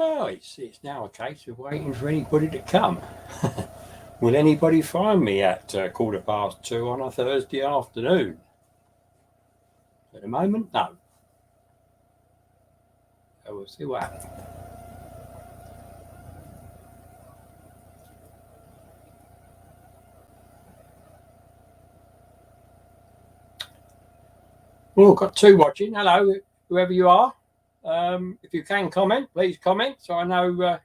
Well, it's now a case of waiting for anybody to come. Will anybody find me at 2:15 on a Thursday afternoon? At the moment, no. So we'll see what happens. Oh, got two watching. Hello, whoever you are. If you can comment, please comment so I know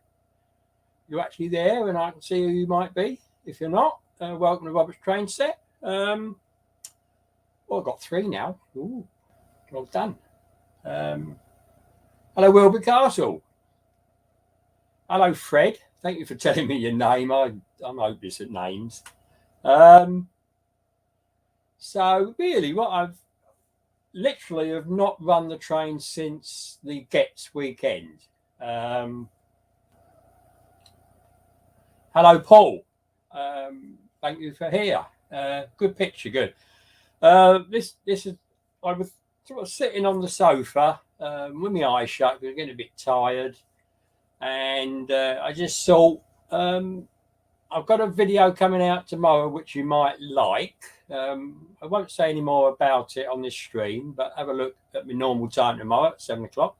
you're actually there and I can see who you might be. If you're not, welcome to Robert's Train Set. Well, I've got three now. Ooh, well done. Hello, Wilbur Castle. Hello, Fred. Thank you for telling me your name. I'm hopeless at names. So really, what I've literally have not run the train since the Getz weekend. Hello, Paul. Thank you for here. Good picture, good. This is, I was sort of sitting on the sofa with my eyes shut. We were getting a bit tired, and I just thought I've got a video coming out tomorrow which you might like. I won't say any more about it on this stream, but have a look at my normal time tomorrow at 7 o'clock.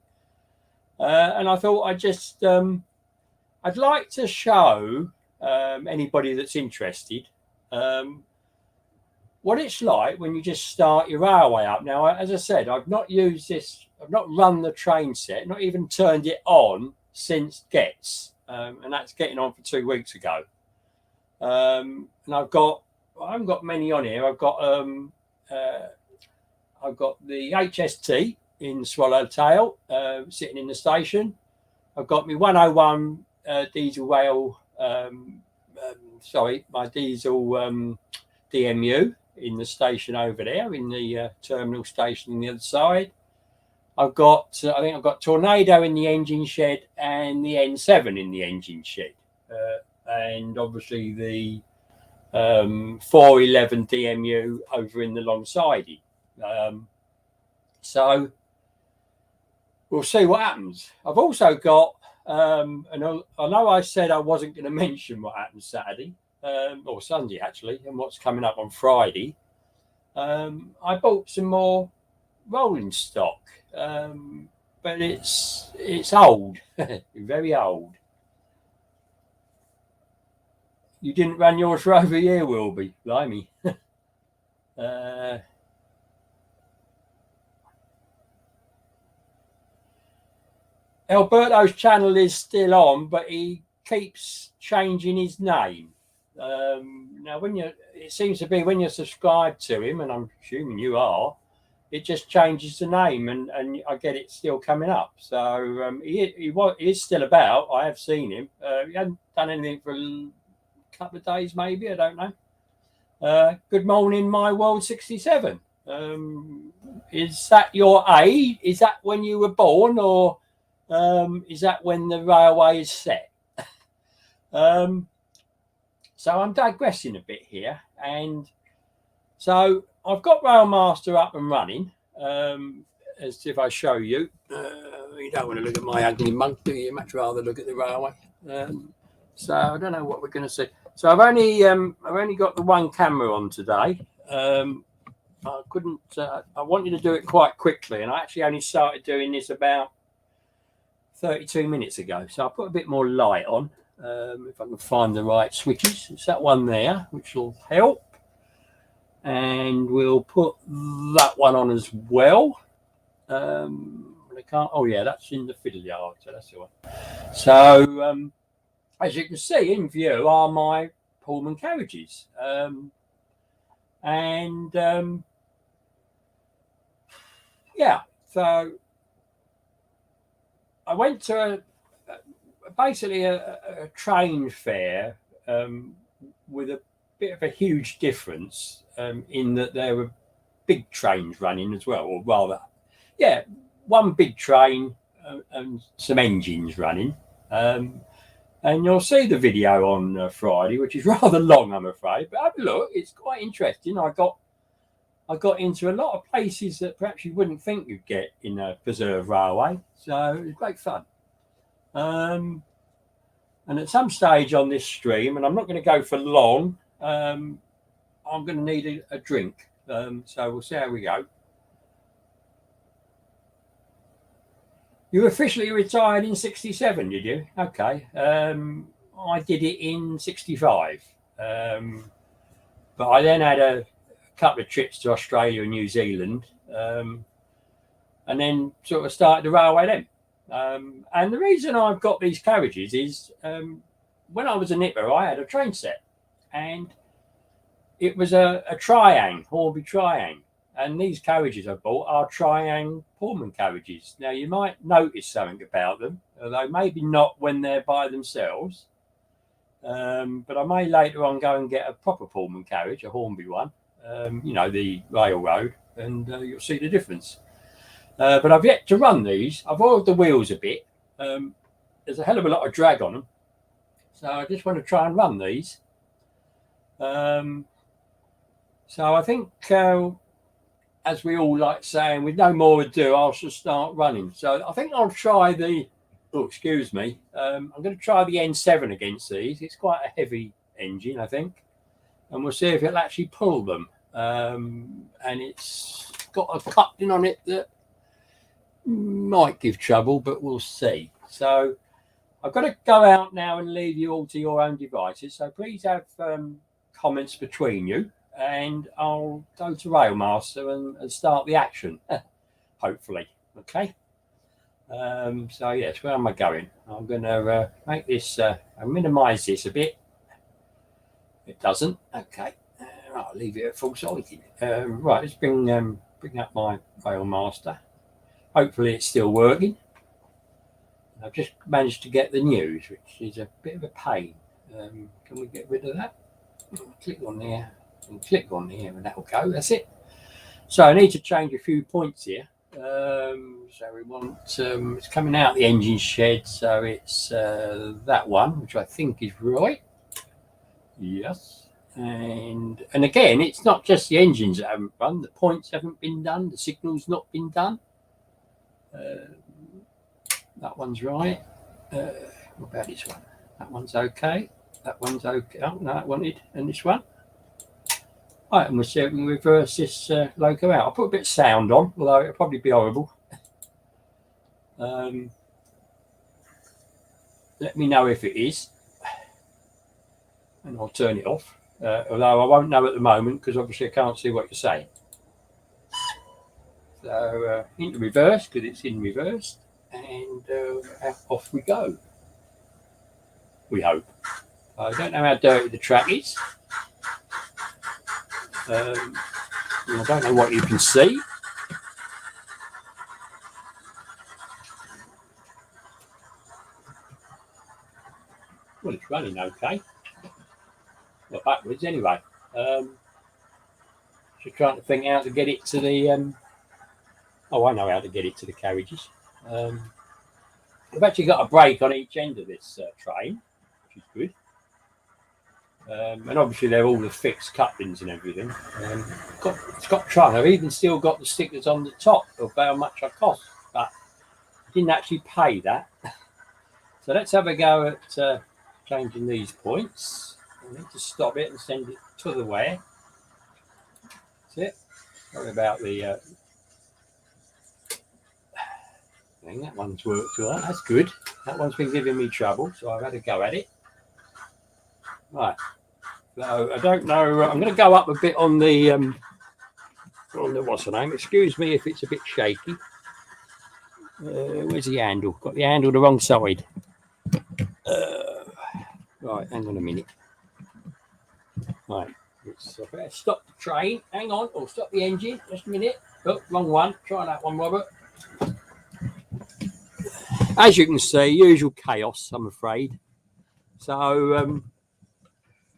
And I thought I'd like to show anybody that's interested what it's like when you just start your railway up. Now, as I said, I've not used this, I've not run the train set, not even turned it on since Getz, and that's getting on for 2 weeks ago. And I haven't got many on here. I've got the HST in Swallowtail sitting in the station. I've got my 101 diesel rail, my diesel DMU in the station over there, in the terminal station on the other side. I've got, I think I've got Tornado in the engine shed and the N7 in the engine shed. And obviously the 411 DMU over in the long-sided. So we'll see what happens. I've also got, and I know I said I wasn't going to mention what happened Saturday, or Sunday actually, and what's coming up on Friday. I bought some more rolling stock, but it's old, very old. You didn't run yours for over a year, Wilby. Blimey. Alberto's channel is still on, but he keeps changing his name. Now, it seems to be when you're subscribed to him, and I'm assuming you are, it just changes the name, and I get it still coming up. So he is still about. I have seen him. He hasn't done anything for couple of days maybe, I don't know. Good morning, my world 67. Is that your age? Is that when you were born, or is that when the railway is set? So I'm digressing a bit here, and so I've got Railmaster up and running. As if I show you, you don't want to look at my ugly mug, do you? You'd much rather look at the railway. So I don't know what we're going to see. So I've only got the one camera on today. I couldn't. I wanted to do it quite quickly, and I actually only started doing this about 32 minutes ago. So I'll put a bit more light on if I can find the right switches. It's that one there, which will help, and we'll put that one on as well. I can't. Oh yeah, that's in the fiddle yard. So that's the one. So. As you can see in view are my Pullman carriages. Yeah, so I went to basically a train fair with a bit of a huge difference in that there were big trains running as well, or rather, yeah, one big train and some engines running. And you'll see the video on Friday, which is rather long, I'm afraid. But have a look; it's quite interesting. I got into a lot of places that perhaps you wouldn't think you'd get in a preserved railway, so it was great fun. And at some stage on this stream, and I'm not going to go for long, I'm going to need a drink. So we'll see how we go. You officially retired in 67, did you? Okay. I did it in 65. But I then had a couple of trips to Australia and New Zealand, and then sort of started the railway then. And the reason I've got these carriages is when I was a nipper, I had a train set, and it was a Triang, Hornby Triang. And these carriages I bought are Triang Pullman carriages. Now, you might notice something about them, although maybe not when they're by themselves. But I may later on go and get a proper Pullman carriage, a Hornby one, you know, the railroad, and you'll see the difference. But I've yet to run these. I've oiled the wheels a bit. There's a hell of a lot of drag on them. So I just want to try and run these. So I think, as we all like saying, with no more ado, I shall start running. So I think I'll try the, oh, excuse me. I'm going to try the N7 against these. It's quite a heavy engine, I think. And we'll see if it'll actually pull them. And it's got a coupling on it that might give trouble, but we'll see. So I've got to go out now and leave you all to your own devices. So please have comments between you, and I'll go to Railmaster and start the action, hopefully. Okay. So yes, where am I going? I'm going to make this, I'll minimise this a bit. It doesn't. Okay. I'll leave it at full solid. Right, let's bring up my Railmaster. Hopefully it's still working. I've just managed to get the news, which is a bit of a pain. Can we get rid of that? Click on there and click on there, and that'll go. That's it. So I need to change a few points here. So we want it's coming out the engine shed, so it's that one, which I think is right. Yes. And again, it's not just the engines that haven't run. The points haven't been done. The signal's not been done. That one's right. What about this one? That one's okay. That one's okay. Oh, no, that wanted. And this one. Right, and we'll see if we can reverse this loco out. I'll put a bit of sound on, although it'll probably be horrible. Let me know if it is. And I'll turn it off. Although I won't know at the moment, because obviously I can't see what you're saying. So into reverse, because it's in reverse. And off we go. We hope. I don't know how dirty the track is. I don't know what you can see. Well, it's running okay. Not backwards anyway. Just trying to think how to get it to the... oh, I know how to get it to the carriages. I've actually got a brake on each end of this train, which is good. And obviously they're all the fixed couplings and everything. It's got trunk. I've even still got the stickers on the top of how much I cost, but I didn't actually pay that. So let's have a go at changing these points. I need to stop it and send it to the wear. That's it. Sorry about the thing. That one's worked all right. That's good. That one's been giving me trouble, so I've had a go at it. Right. So I don't know. I'm going to go up a bit on the what's the name? Excuse me if it's a bit shaky. Where's the handle? Got the handle the wrong side. Right, hang on a minute. Right, let's stop the train. Hang on, or stop the engine. Just a minute. Oh, wrong one. Try that one, Robert. As you can see, usual chaos, I'm afraid. So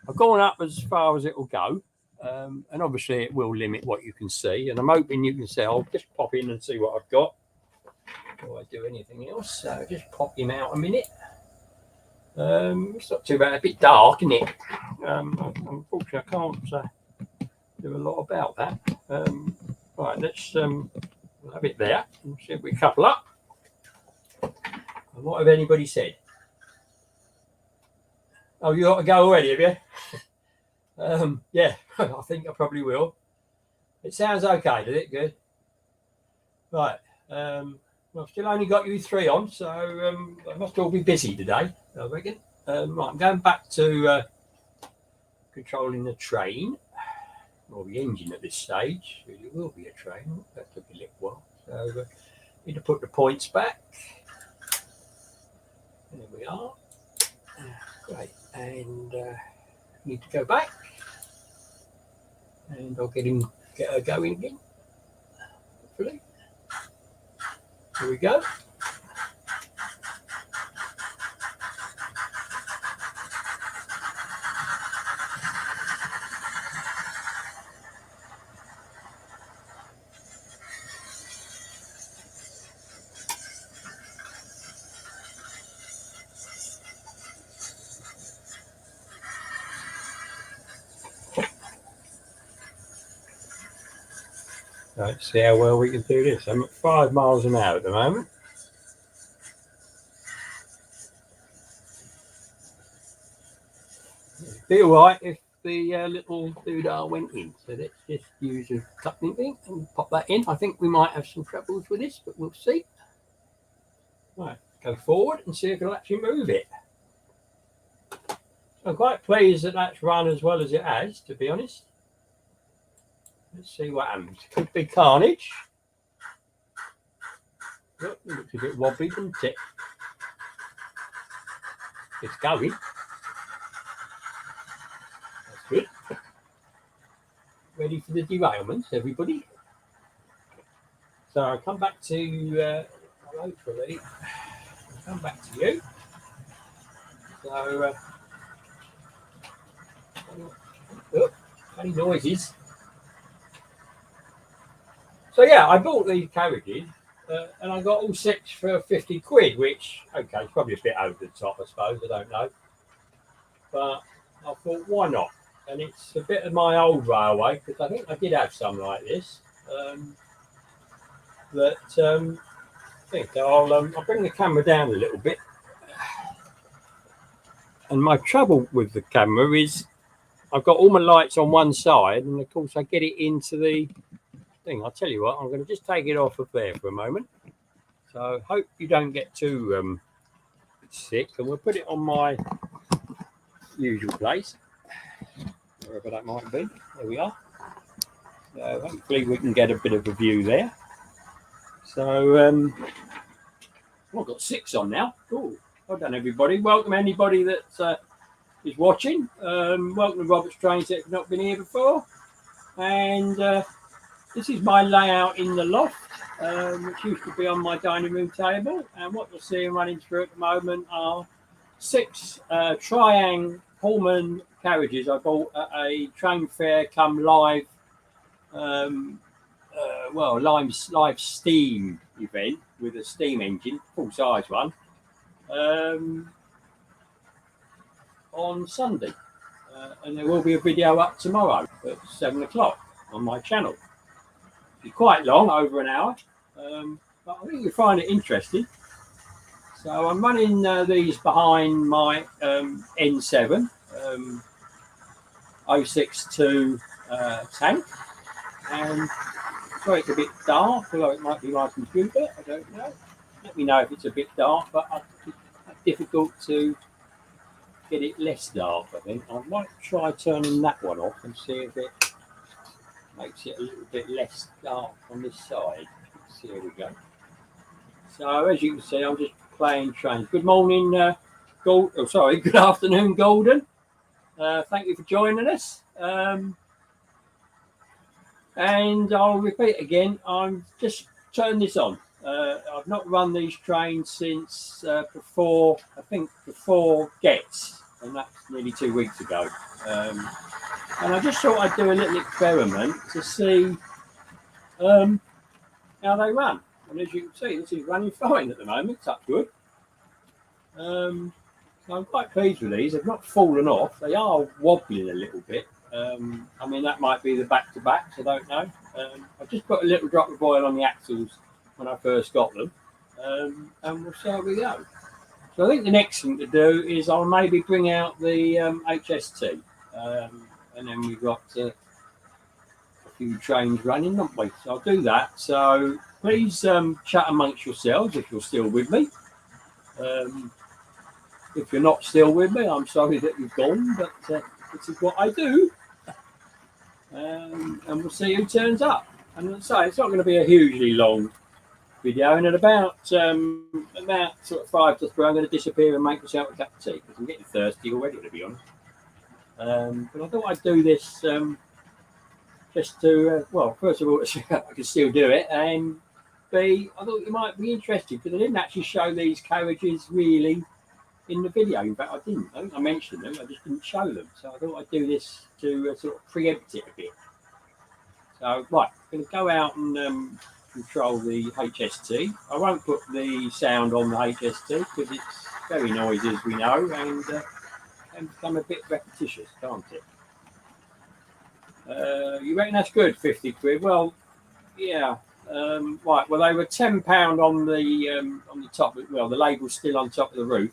I've gone up as far as it will go, and obviously it will limit what you can see, and I'm hoping you can see. I'll just pop in and see what I've got before I do anything else. So just pop him out a minute. It's not too bad. A bit dark, isn't it? Unfortunately, I can't do a lot about that. Right, let's have it there and see if we couple up. And what have anybody said? Oh, you ought to go already, have you? Yeah, I think I probably will. It sounds okay, does it? Good. Right. I've still only got you 3 on, so I must all be busy today, I reckon. Right, I'm going back to controlling the train, or the engine at this stage. It will be a train. That took a little while. So need to put the points back. There we are. Great. And need to go back. And I'll get her going again. Hopefully. Here we go. Let's see how well we can do this. I'm at 5 miles an hour at the moment. It'd be alright if the little doodah went in. So let's just use a coupling thing and pop that in. I think we might have some troubles with this, but we'll see. Right, go forward and see if it'll actually move it. I'm quite pleased that that's run as well as it has, to be honest. Let's see what happens. Could be carnage. Oh, it looks a bit wobbly, doesn't it? It's going. That's good. Ready for the derailment, everybody? So I'll come back to, hopefully, I'll come back to you. So, funny noises. So yeah, I bought these carriages and I got all 6 for 50 quid, which, okay, it's probably a bit over the top, I suppose, I don't know. But I thought, why not? And it's a bit of my old railway, because I think I did have some like this. I think I'll bring the camera down a little bit. And my trouble with the camera is I've got all my lights on one side, and of course I get it into the thing. I'll tell you what, I'm going to just take it off of there for a moment. So hope you don't get too sick, and we'll put it on my usual place, wherever that might be. There we are. So hopefully we can get a bit of a view there. So I've got 6 on now. Cool. Well done, everybody. Welcome anybody that is watching. Welcome to Robert's Trains that have not been here before. And this is my layout in the loft, which used to be on my dining room table. And what you're seeing running through at the moment are 6 Triang Pullman carriages I bought at a train fair come live, live steam event with a steam engine, full size one, on Sunday. And there will be a video up tomorrow at 7 o'clock on my channel. It's quite long, over an hour, but I think you'll find it interesting. So I'm running these behind my N7 062 tank, and sorry it's a bit dark, although it might be my computer, I don't know. Let me know if it's a bit dark, but it's difficult to get it less dark, I think. I might try turning that one off and see if it makes it a little bit less dark on this side. Let's see, here we go. So as you can see, I'm just playing trains. Good morning, good afternoon, Golden. Thank you for joining us. And I'll repeat again, I'm just turned this on. I've not run these trains since before Getz, and that's nearly 2 weeks ago. And I just thought I'd do a little experiment to see how they run. And as you can see, this is running fine at the moment, touch wood. So I'm quite pleased with these. They've not fallen off. They are wobbling a little bit. I mean, that might be the back-to-backs, I don't know. I've just put a little drop of oil on the axles when I first got them. And we'll see how we go. So I think the next thing to do is I'll maybe bring out the HST, and then we've got a few trains running, haven't we? So I'll do that. So please chat amongst yourselves if you're still with me. If you're not still with me, I'm sorry that you've gone, but this is what I do. And we'll see who turns up. And as I say, it's not going to be a hugely long video. And at about sort of 5 to 3, I'm going to disappear and make myself a cup of tea because I'm getting thirsty already, to be honest. But I thought I'd do this just to, well, first of all, I can still do it, and B, I thought you might be interested because I didn't actually show these carriages really in the video. In fact, I didn't. I think I mentioned them, I just didn't show them. So I thought I'd do this to sort of preempt it a bit. So, right, I'm going to go out and control the HST. I won't put the sound on the HST because it's very noisy, as we know, and can become a bit repetitious, can't it? You reckon that's good, 50 quid? Well, yeah. Right, well, they were £10 on the top. Well, the label's still on top of the roof.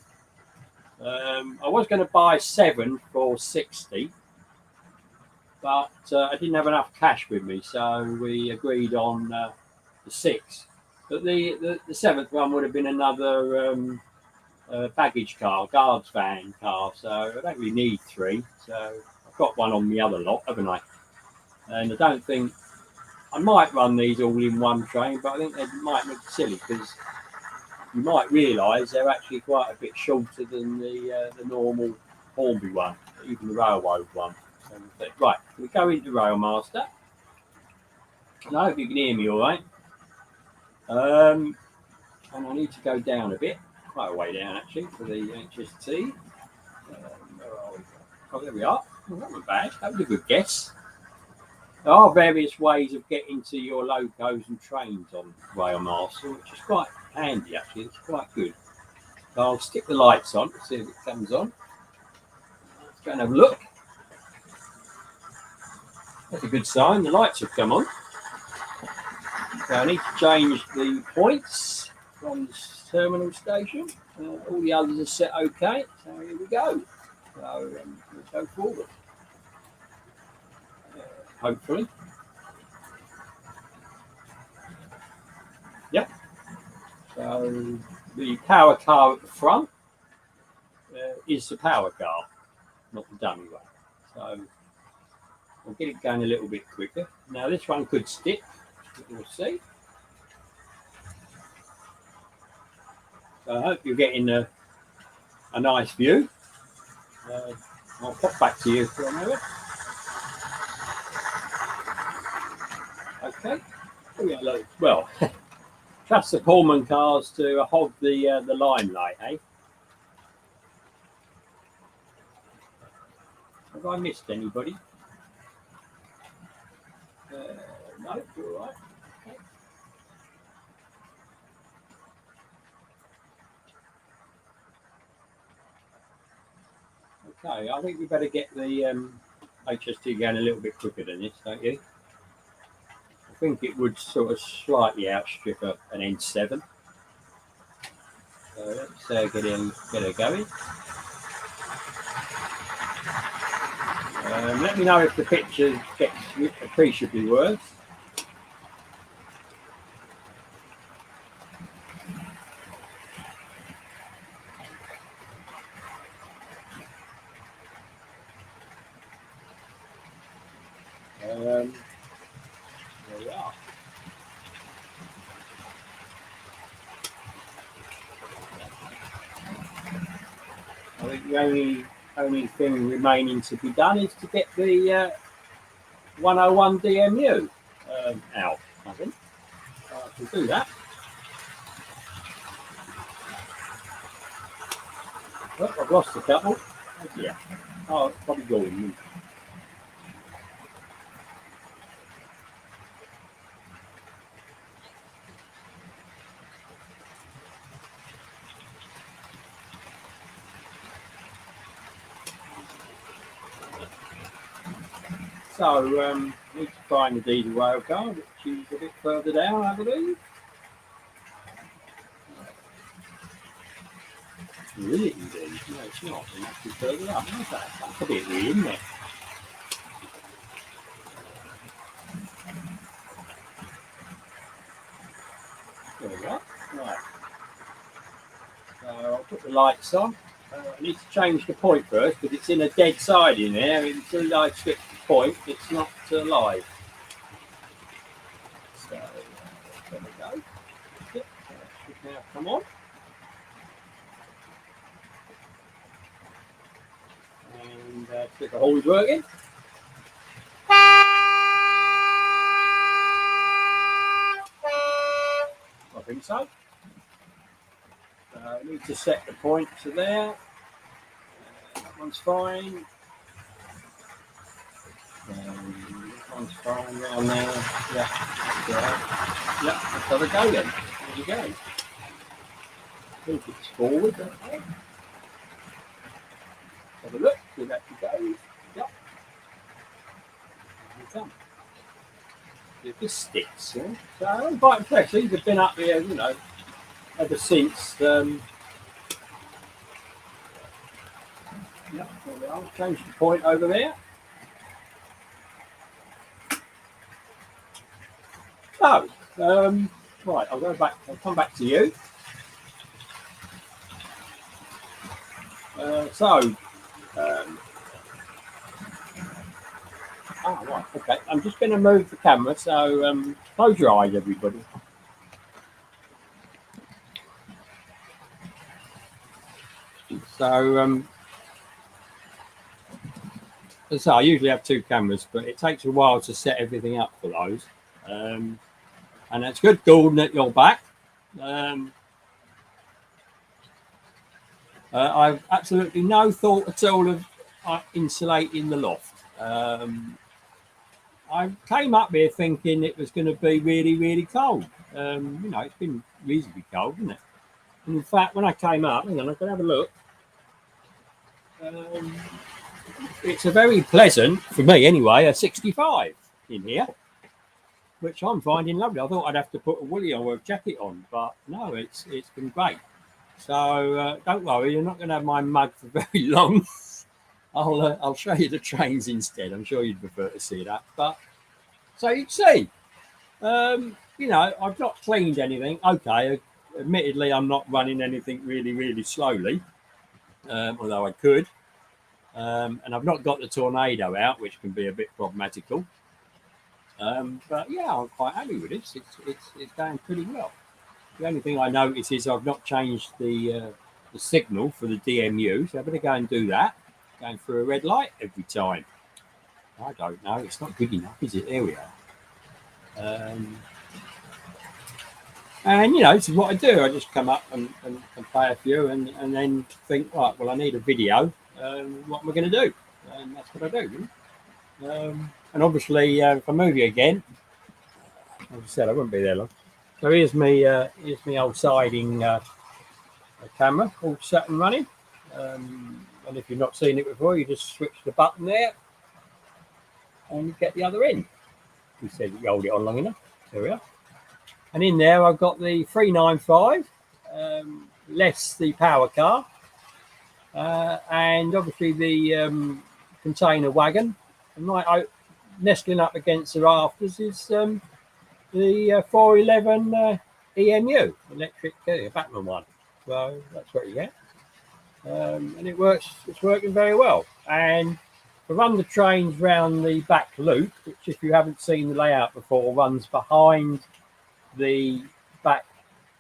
I was going to buy 7 for 60, but I didn't have enough cash with me, so we agreed on the 6. But the 7th one would have been another baggage car, guards van car, so I don't really need 3. So I've got one on the other lot, haven't I? And I don't think I might run these all in one train, but I think they might look silly because you might realise they're actually quite a bit shorter than the normal Hornby one, even the railroad one. Right, we go into Railmaster. And I hope you can hear me all right. And I need to go down a bit, quite a way down actually, for the HST. Where are we? Oh, there we are. Oh, that wasn't bad. That was a good guess. There are various ways of getting to your locos and trains on Railmaster, which is quite handy actually. It's quite good. So I'll stick the lights on to see if it comes on. Let's go and have a look. That's a good sign. The lights have come on. So I need to change the points from this terminal station. All the others are set okay. So here we go. So let's go forward. Hopefully. Yep. So the power car at the front is the power car, not the dummy one. So I'll get it going a little bit quicker. Now this one could stick, we'll see. So I hope you're getting a nice view. I'll pop back to you for a moment. Okay. Well, trust the Pullman cars to hog the limelight, eh? Have I missed anybody? No, you're all right. Okay, I think we better get the HST going a little bit quicker than this, don't you? I think it would sort of slightly outstrip an N7. So let's get her going. Let me know if the picture gets appreciably worse. There we are. I think the only thing remaining to be done is to get the 101 DMU out, I think. I can do that. Oh, I've lost a couple. Oh, yeah. Oh, it's probably going. So, need to find the diesel rail car, which is a bit further down, I believe. Really, indeed. No, it's not. It must be further up. That's a bit weird, isn't it? There we go. Right. So I'll put the lights on. I need to change the point first because it's in a dead side in there. Until I switch the point, it's not live. So there we go. It should now come on. And see if the hole is working. I think so. I need to set the point to there. That one's fine. That one's fine down there. Yeah, right. Yeah, let's have a go then. There you go. I think it's forward, okay. Have a look, see if that goes. Yep. If this sticks, yeah. So I'm quite impressed. These have been up here, ever since. Yeah, there we are. Change the point over there. So, right, I'll go back. I'll come back to you. Right, okay. I'm just going to move the camera, so close your eyes, everybody. So, I usually have two cameras, but it takes a while to set everything up for those. And it's good, Gordon, that you're back. I've absolutely no thought at all of insulating the loft. I came up here thinking it was going to be really, really cold. It's been reasonably cold, isn't it? And in fact, when I came up, hang on, I can have a look. It's a very pleasant, for me anyway, a 65 in here, which I'm finding lovely. I thought I'd have to put a woolly or a jacket on, but no, it's been great. So don't worry, you're not going to have my mug for very long. I'll show you the trains instead. I'm sure you'd prefer to see that. But so you'd see, I've not cleaned anything. Okay, admittedly, I'm not running anything really, really slowly, although I could. And I've not got the tornado out, which can be a bit problematical. But yeah, I'm quite happy with it. It's going pretty well. The only thing I notice is I've not changed the signal for the DMU, so I better go and do that. Going through a red light every time. I don't know. It's not good enough, is it? There we are. And this is what I do. I just come up and play a few, and then think, right, well, I need a video. What am I going to do? And that's what I do. And obviously, if I move you again, as I said, I won't be there long. So here's me old siding camera, all set and running. And if you've not seen it before, you just switch the button there, and you get the other end. We said you hold it on long enough. There we are. And in there, I've got the 395, less the power car, and obviously the container wagon. And right nestling up against the rafters is the 411 EMU, electric Batman one. So that's what you get. And it works. It's working very well. And to run the trains round the back loop, which, if you haven't seen the layout before, runs behind the back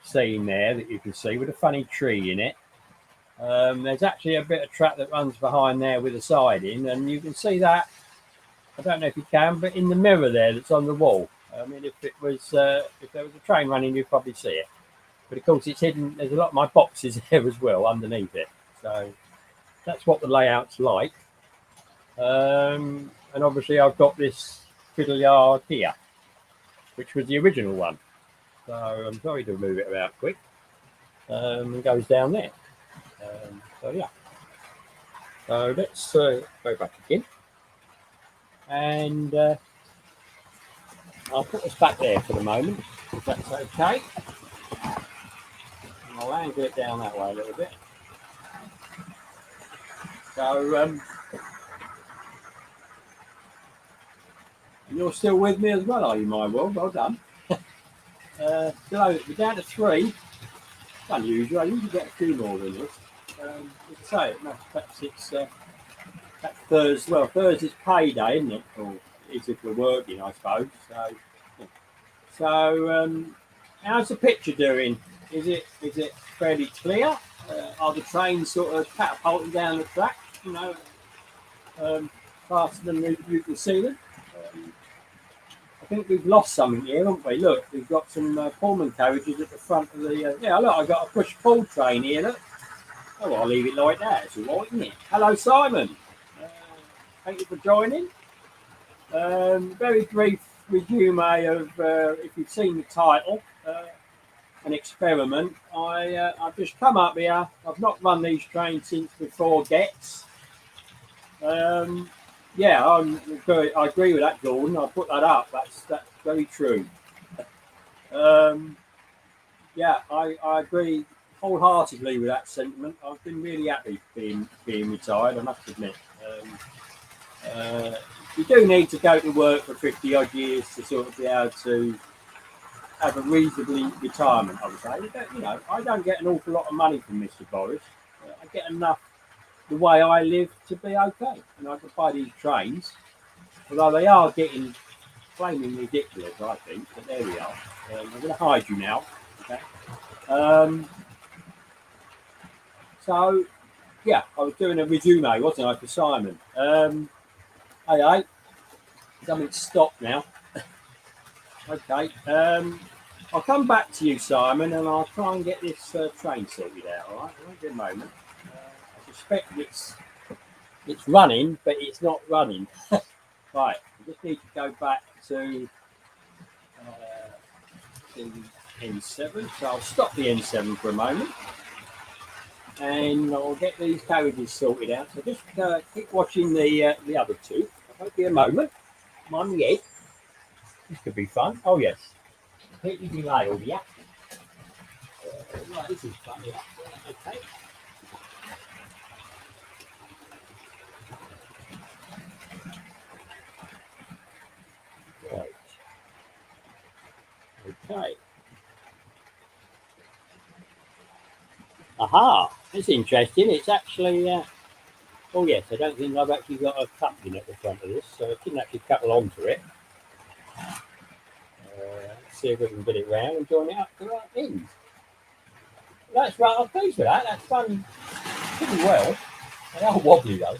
scene there that you can see with a funny tree in it. There's actually a bit of track that runs behind there with a siding, and you can see that. I don't know if you can, but in the mirror there that's on the wall. I mean, if there was a train running, you'd probably see it. But of course, it's hidden. There's a lot of my boxes there as well underneath it. So that's what the layout's like. And obviously, I've got this fiddle yard here, which was the original one. So I'm sorry to move it about quick. It goes down there. So yeah. So let's go back again. And I'll put this back there for the moment, if that's okay. And I'll angle it down that way a little bit. So you're still with me as well, are you, my world? Well done. So we're down to 3. It's unusual. I usually get a few more than this. Let's say it. No, perhaps it's that's Thursday. Well, Thursday's payday, isn't it? Or is if we're working, I suppose. So how's the picture doing? Is it fairly clear? Are the trains sort of catapulting down the track? You know, faster than you can see them. I think we've lost something here, haven't we? Look, we've got some Pullman carriages at the front of the. Yeah, look, I've got a push-pull train here. Look. Oh, I'll leave it like that. It's all right, isn't it? Hello, Simon. Thank you for joining. Very brief resume of, if you've seen the title, an experiment. I've just come up here. I've not run these trains since before Getz. Yeah, I agree with that, Gordon. I put that up. That's very true. Yeah, I agree wholeheartedly with that sentiment. I've been really happy being retired, I must admit. You do need to go to work for 50 odd years to sort of be able to have a reasonably retirement, I would say. You know, I don't get an awful lot of money from Mr. Boris. I get enough the way I live to be okay. And I can buy these trains, although they are getting flaming ridiculous, I think. But there we are. I'm going to hide you now. Okay. So, yeah, I was doing a resume, wasn't I, for Simon? Hey, something stopped now. Okay. I'll come back to you, Simon, and I'll try and get this train sorted out. All right, won't be a moment. I suspect it's running, but it's not running. Right. I just need to go back to the N7. So I'll stop the N7 for a moment, and I'll get these carriages sorted out. So just keep watching the other two. I won't be a moment. I'm on the edge. This could be fun. Oh yes. Completely derailed, yeah. Right, this is fun, yeah. Okay. Right. Okay. Aha, that's interesting. It's actually, oh yes, I don't think I've actually got a coupling at the front of this, so I couldn't actually couple onto it. Let's see if we can get it round and join it up to the right end. That's right, I'm pleased with that. That's done pretty well. They are wobbly though.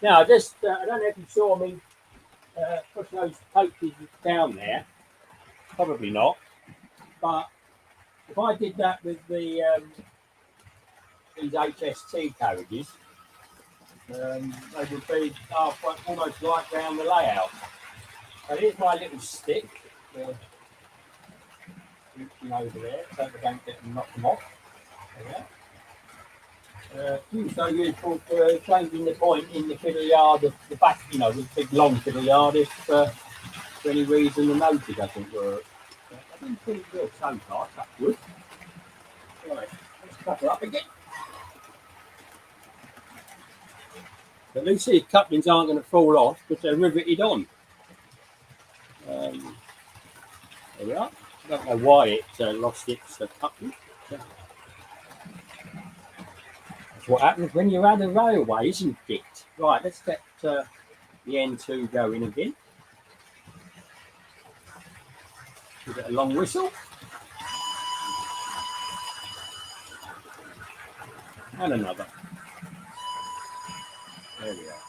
Now, I don't know if you saw me push those coaches down there. Probably not. But if I did that with these HST carriages, they would be almost right down the layout. So here's my little stick. Reaching over there so we don't get them, knock them off. So useful for changing the point in the fiddle yard of the back, you know, the big long fiddle yard if for any reason the motor doesn't work. I think pretty good so far, that's good. Right, let's cover up again. At least these couplings aren't going to fall off because they're riveted on. There we are. I don't know why it lost its coupling. That's what happens when you're at a railway, isn't it? Right, let's get the N2 going again. Give it a long whistle. And another. There we are.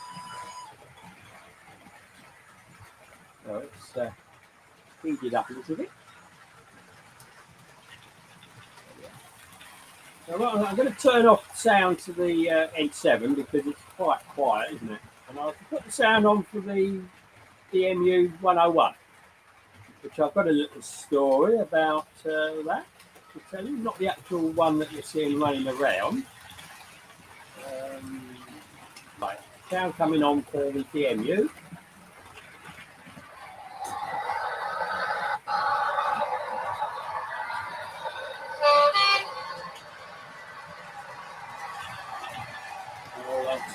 So let's speed it up a little bit. So I'm going to turn off the sound to the N7 because it's quite quiet, isn't it? And I'll put the sound on for the DMU 101, which I've got a little story about that to tell you. Not the actual one that you're seeing running around. Right, sound coming on for the DMU.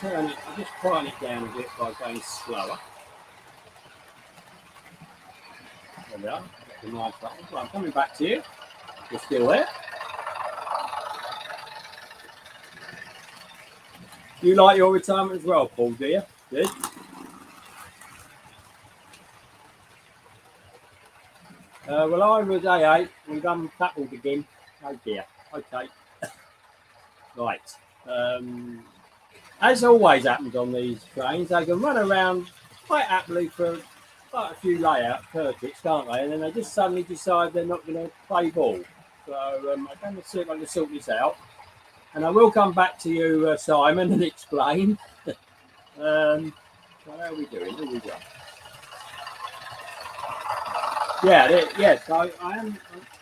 turn it, I'll just quieten it down a bit by going slower. There we are. That's a nice button. Well, I'm coming back to you. You're still there. You like your retirement as well, Paul, do you? Good. Well, I was A8. We've uncoupled again. Oh dear. Okay. Right. As always happens on these trains, they can run around quite happily for quite a few layout circuits, can't they? And then they just suddenly decide they're not going to play ball. So I'm going to see if I can sort this out. And I will come back to you, Simon, and explain. So how are we doing? Here we go. Yeah, yes, I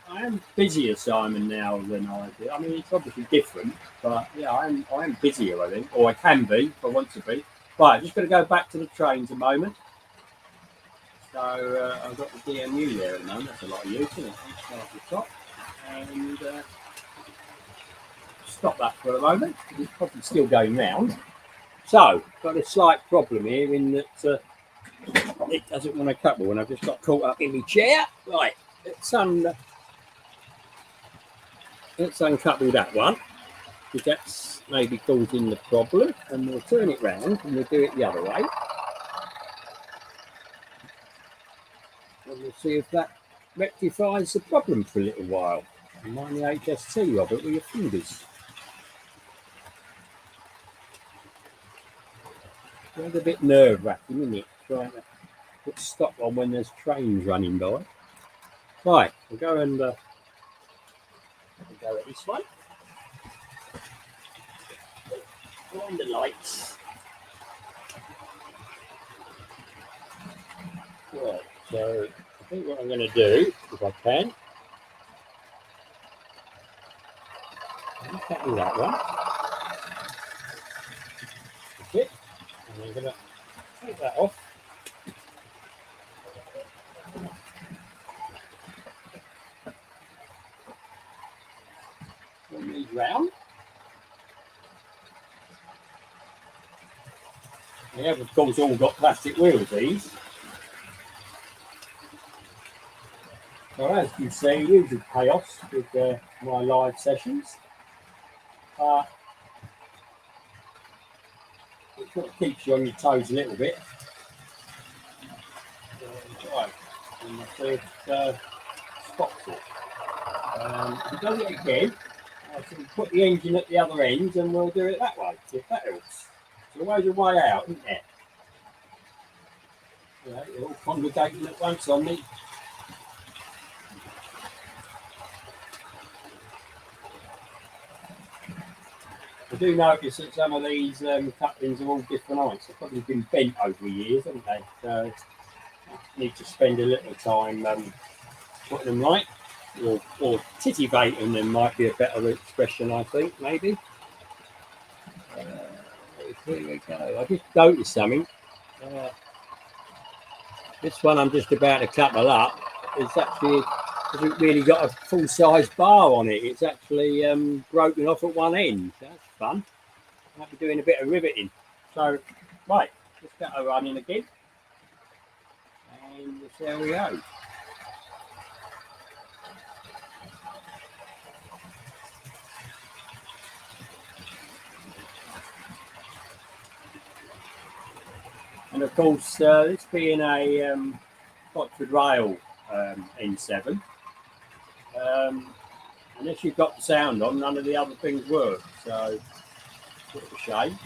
am busier, Simon, now than I did. I mean, it's obviously different, but yeah, I am busier, I think, or I can be if I want to be. Right, just going to go back to the trains a moment. So I've got the DMU there at the moment. That's a lot of use, isn't it? Start at the top and stop that for a moment. It's probably still going round. So got a slight problem here in that it doesn't want to couple, and I've just got caught up in my chair. Right, let's uncouple that one, because that's maybe causing the problem, and we'll turn it round and we'll do it the other way. And we'll see if that rectifies the problem for a little while. And mind the HST, Robert, with your fingers. It's a bit nerve-wracking, isn't it? Trying to put stop on when there's trains running by. Right, we'll go and go at this one. On the lights. Right, so I think what I'm going to do, if I can, tackle that one. That's it. And I'm going to take that off. Bring these round. They have, of course, all got plastic wheels, these. So as you can see, usual chaos with my live sessions. It sort of keeps you on your toes a little bit. Right, and my third stops it. If it does it again, I can put the engine at the other end and we'll do it that way, if that helps. There's always a way out, isn't there? Yeah, you're all congregating at once on me. I do notice that some of these couplings are all different heights. They've probably been bent over the years, haven't they? So I need to spend a little time putting them right, or titivating them might be a better expression, I think, maybe. Here we go. I just noticed something. This one I'm just about to couple up. It's actually hasn't really got a full-size bar on it. It's actually broken off at one end. That's fun. Might be doing a bit of riveting. So, right, let's get her running again. And there we go. And of course, this being a Oxford Rail N7, unless you've got the sound on, none of the other things work. So, bit of a shame.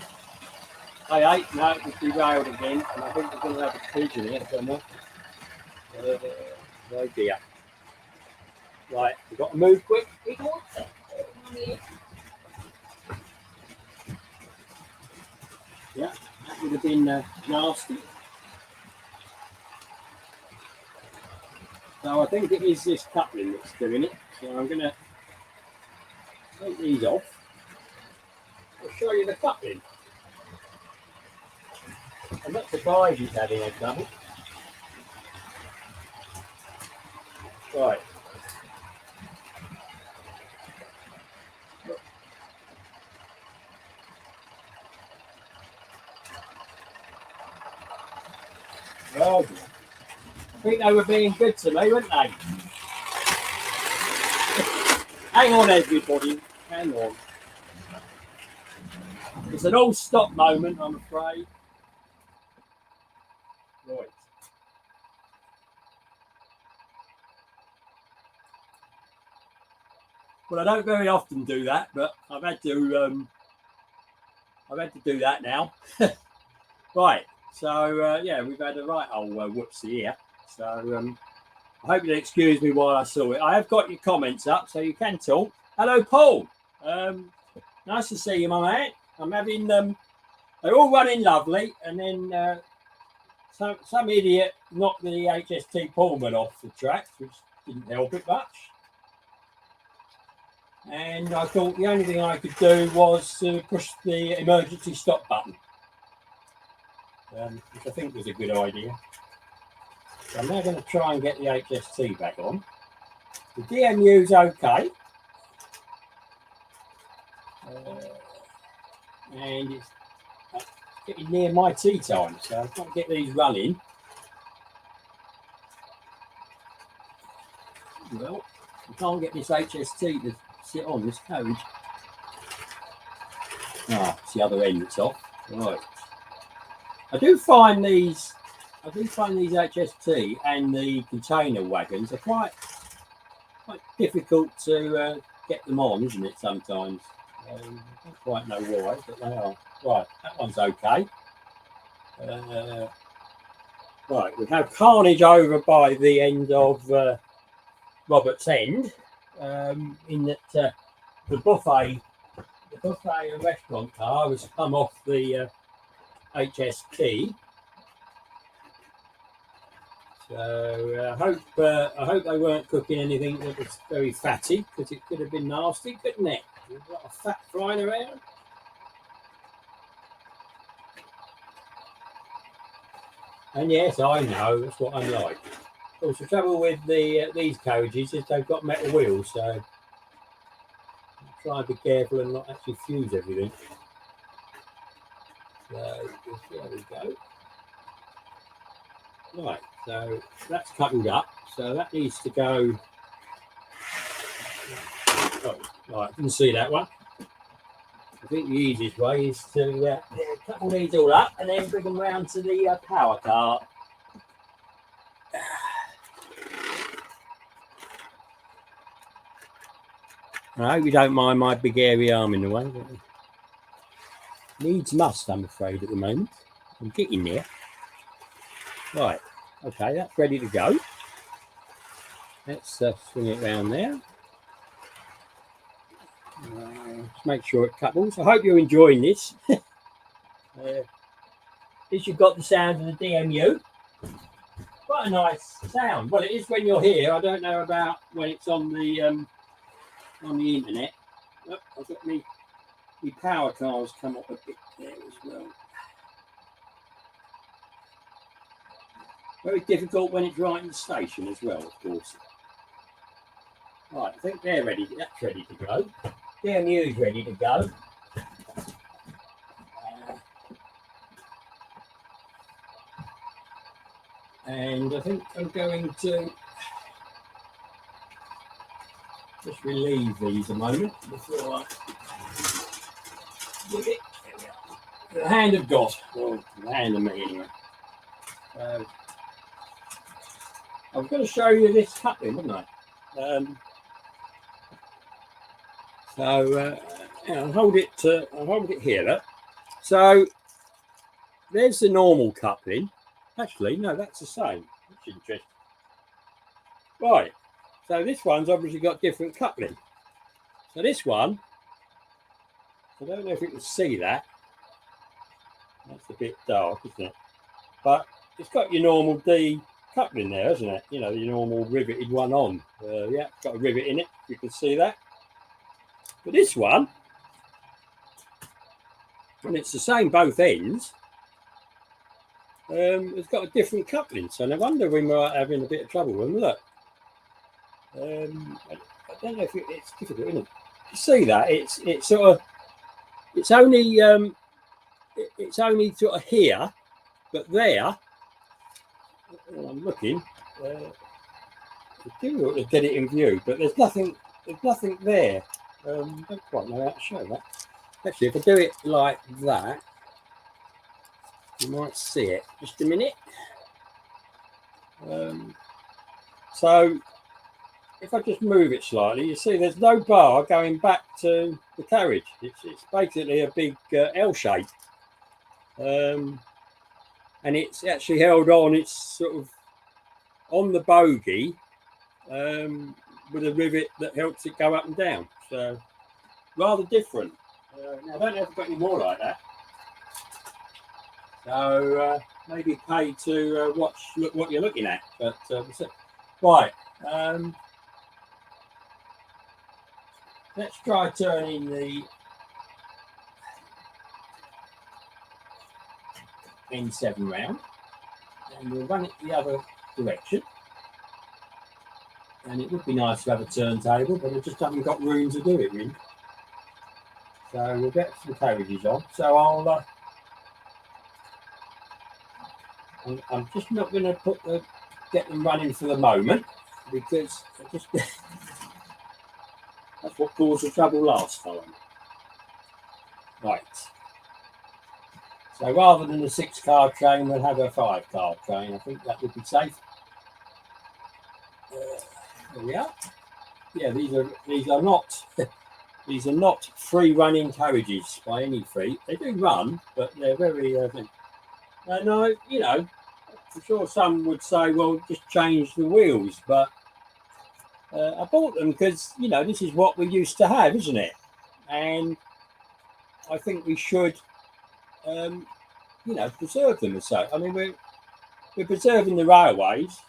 A8, no, it's derailed again, and I think we're going to have a pigeon here somewhere. Oh dear. Right, we've got to move quick. Yeah, that would have been nasty. So I think it is this coupling that's doing it. So I'm going to take these off. I'll show you the coupling. I'm not surprised he's having a trouble. Right. Well, I think they were being good to me, weren't they? Hang on, everybody. Hang on. It's an all-stop moment, I'm afraid. Right. Well, I don't very often do that, but I've had to do that now. Right. So yeah, we've had a right old whoopsie here. So I hope you'll excuse me while I saw it. I have got your comments up, so you can talk. Hello, Paul. Nice to see you, my man. I'm having they're all running lovely, and then some idiot knocked the HST Pullman off the tracks, which didn't help it much. And I thought the only thing I could do was to push the emergency stop button, which I think was a good idea. So I'm now going to try and get the HST back on. The DMU's okay. And it's getting near my tea time, so I've got to get these running. Well, I can't get this HST to sit on this coach. Ah, it's the other end that's off. Right. I do find these HST and the container wagons are quite difficult to get them on, isn't it, sometimes? I don't quite know why, but they are. Right, that one's okay. Right, we have carnage over by the end of Robert's End, in that the buffet and restaurant car has come off the HST. So I hope they weren't cooking anything that was very fatty, because it could have been nasty, couldn't it? There's a lot of fat flying around. And yes, I know, that's what I'm like. Of course, the trouble with these carriages is they've got metal wheels, so try and be careful and not actually fuse everything. So there we go. Right, so that's coupled up, so that needs to go. Oh, right, didn't see that one. I think the easiest way is to couple these all up and then bring them round to the power cart. I hope you don't mind my big hairy arm in the way. But needs must, I'm afraid, at the moment. I'm getting there. Right, okay, that's ready to go. Let's swing it round there. Just make sure it couples. I hope you're enjoying this. At least you've got the sound of the DMU. Quite a nice sound. Well, it is when you're here. I don't know about when it's on the internet. Oh, I've got my power cars come up a bit there as well. Very difficult when it's right in the station as well, of course. Right, I think they're ready. That's ready to go. DMU's ready to go. And I think I'm going to just relieve these a moment before I give it. There we are. The hand of God, or the hand of me anyway. So I'm going to show you this coupling, wasn't I? I'll hold it here. Look. So there's the normal coupling. Actually, no, that's the same. That's interesting. Right. So this one's obviously got different coupling. So this one, I don't know if you can see that. That's a bit dark, isn't it? But it's got your normal D coupling there, isn't it? You know, your normal riveted one on. Yeah, it's got a rivet in it. You can see that. But this one, and it's the same both ends, it's got a different coupling. So no wonder we might having a bit of trouble with them. Look, I don't know if it's difficult, isn't it? You see that it's sort of it's only sort of here, but there I'm looking. It's difficult to get it in view, but there's nothing there. Don't quite know how to show that. Actually, if I do it like that, you might see it. Just a minute. So if I just move it slightly, you see there's no bar going back to the carriage. It's basically a big L shape, and it's actually held on. It's sort of on the bogie with a rivet that helps it go up and down. So rather different. Now I don't know if I've got any more like that. So maybe pay to look what you're looking at. But right. Let's try turning the N7 round, and we'll run it the other direction. And it would be nice to have a turntable, but I just haven't got room to do it really. So we'll get some carriages on. So I'm just not going to get them running for the moment, because that's what caused the trouble last time. Right. So rather than a 6-car train, we'll have a 5-car train. I think that would be safe. There we are. Yeah, these are not free running carriages by any feat. They do run, but they're very. No, you know, I'm sure some would say, well, just change the wheels, but I bought them because, you know, this is what we used to have, isn't it? And I think we should, you know, preserve them as such. I mean, we're preserving the railways,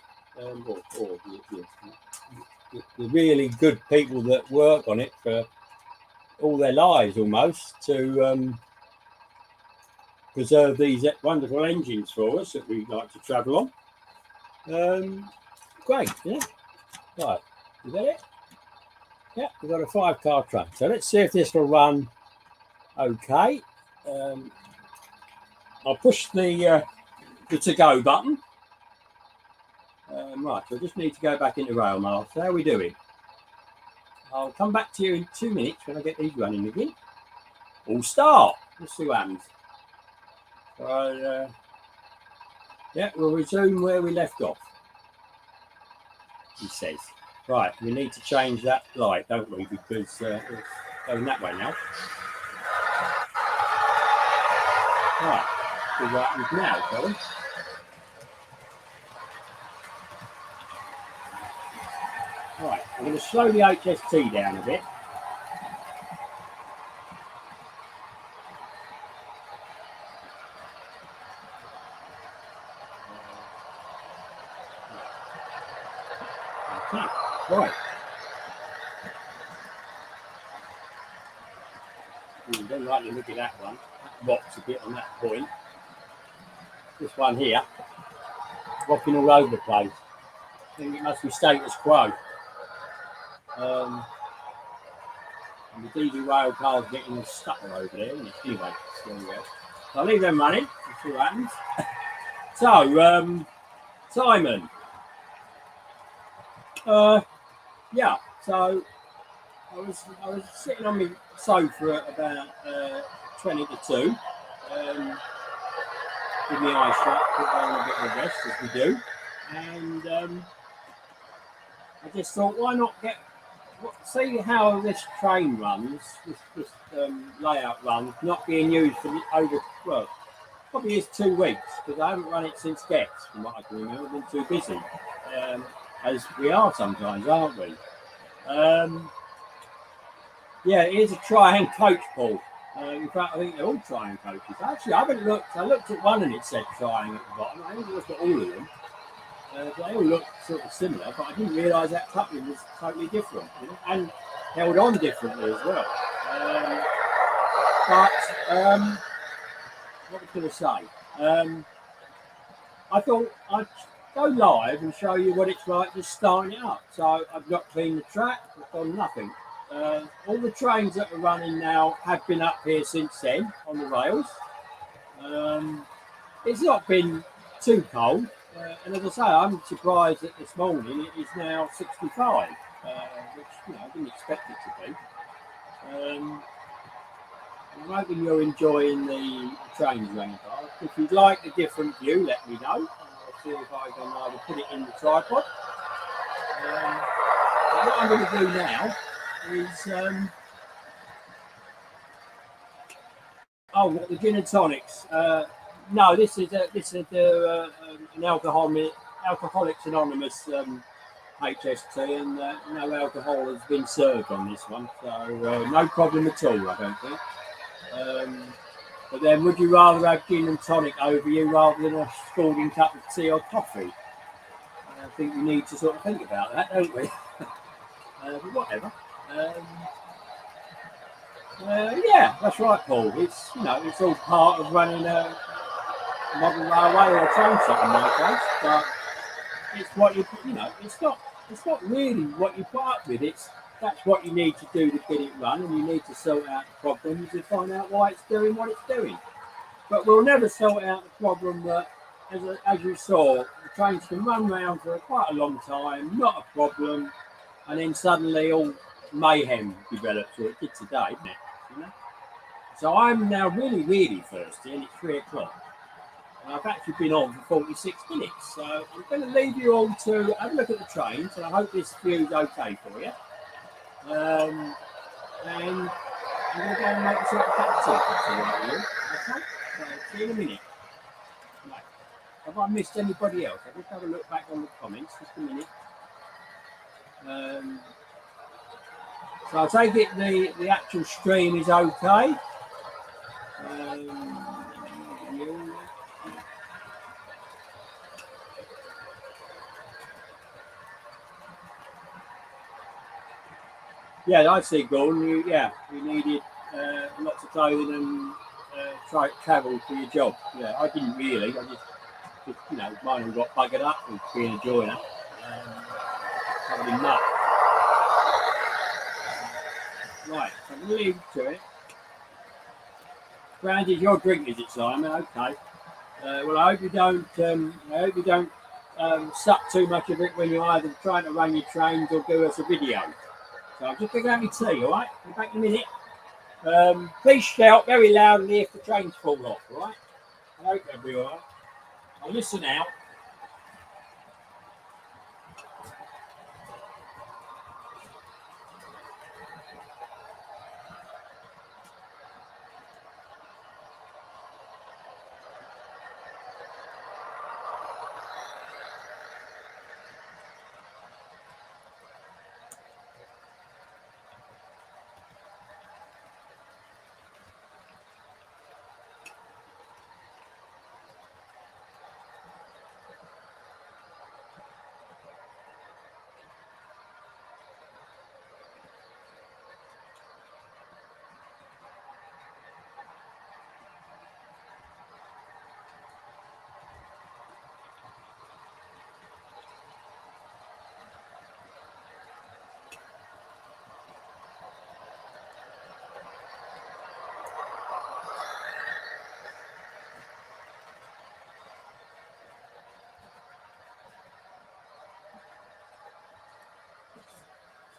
or the really good people that work on it for all their lives almost, to preserve these wonderful engines for us that we like to travel on. Great, yeah. Right, is that it? Yeah, we've got a 5-car train. So let's see if this will run okay. I'll push the to-go button. Right, so I just need to go back into rail mail. So how are we doing? I'll come back to you in 2 minutes when I get these running again. All start. Let's see what happens. So, yeah, we'll resume where we left off, he says. Right, we need to change that light, don't we? Because it's going that way now. Right, see what happens now, shall we? Right, I'm going to slow the HST down a bit. Okay, right. Don't like to look at that one. That rocks a bit on that point. This one here, rocking all over the place. I think it must be status quo. And the diesel rail car's getting stuck over there, isn't it? Anyway, so I'll leave them running and see what happens. So, Simon. Yeah, so I was sitting on my sofa at about 20 to 2. With my eyes shut, put on a bit of a rest as we do. And I just thought, why not see how this train runs, this layout runs, not being used for well, probably is 2 weeks, because I haven't run it since Gets, from what I can remember. I've been too busy, as we are sometimes, aren't we? Yeah, it is a Triangle coach, Paul. In fact, I think they're all Triangle coaches. Actually, I haven't looked. I looked at one and it said Triangle at the bottom. I haven't looked at all of them. They all look sort of similar, but I didn't realise that coupling was totally different, you know, and held on differently as well. What was I going to say? I thought I'd go live and show you what it's like just starting it up. So I've not cleaned the track, I've done nothing. All the trains that are running now have been up here since then on the rails. It's not been too cold. And as I say, I'm surprised that this morning it is now 65, which I didn't expect it to be. I'm hoping you're enjoying the trains running by. If you'd like a different view, let me know. I'll see if I can either put it in the tripod. But what I'm going to do now is, the gin and tonics. No, this is an Alcoholics Anonymous HST, and no alcohol has been served on this one, so no problem at all, I don't think. But then, would you rather have gin and tonic over you rather than a scalding cup of tea or coffee? I think we need to sort of think about that, don't we? But whatever. Yeah, that's right, Paul. It's it's all part of running a modern railway or a train set in my case, but it's what it's not really what you put up with. That's what you need to do to get it run, and you need to sort out the problems to find out why it's doing what it's doing. But we'll never sort out the problem that, as you saw, the trains can run around for quite a long time, not a problem, and then suddenly all mayhem develops, or it did today, didn't it? So I'm now really, really thirsty, and it's 3 o'clock. And I've actually been on for 46 minutes, so I'm going to leave you all to have a look at the trains, and I hope this view is okay for you. And I'm going to go and make myself a cup of tea. Okay? So see you in a minute. Right. Have I missed anybody else? I'll just have a look back on the comments, just a minute. So I take it the actual stream is okay. Yeah, I see, Gordon. You needed lots of clothing and travel for your job. Yeah, I didn't really. I just mine got buggered up with being a joiner. Covered in mud. Right, so I'm going to leave to it. Brandy, your drink, is it, Simon? Okay. Well, I hope you don't suck too much of it when you're either trying to run your trains or do us a video. So I'm just going to have my tea, all right? I'll be back in a minute. Please shout very loudly if the trains fall off, all right? I hope they'll be all right. I'll listen out.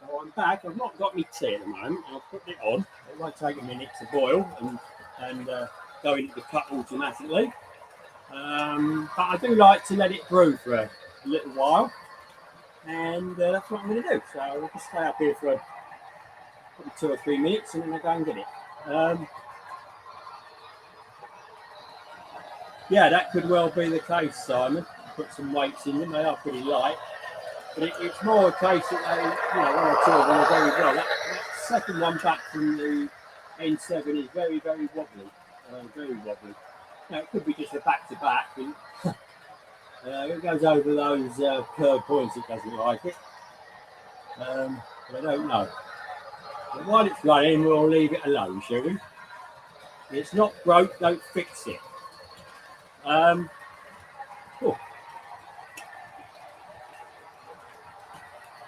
So I'm back. I've not got my tea at the moment. I'll put it on. It won't take a minute to boil and go into the cup automatically. But I do like to let it brew for a little while, and that's what I'm going to do. So I'll just stay up here for probably 2 or 3 minutes, and then I'll go and get it. Yeah, that could well be the case, Simon. Put some weights in them. They are pretty light. But it's more a case that they, one or two of them are very well. That second one back from the N7 is very, very wobbly. Very wobbly. Now, it could be just a back-to-back. It goes over those curb points, it doesn't like it. But I don't know. But while it's running, we'll leave it alone, shall we? It's not broke, don't fix it.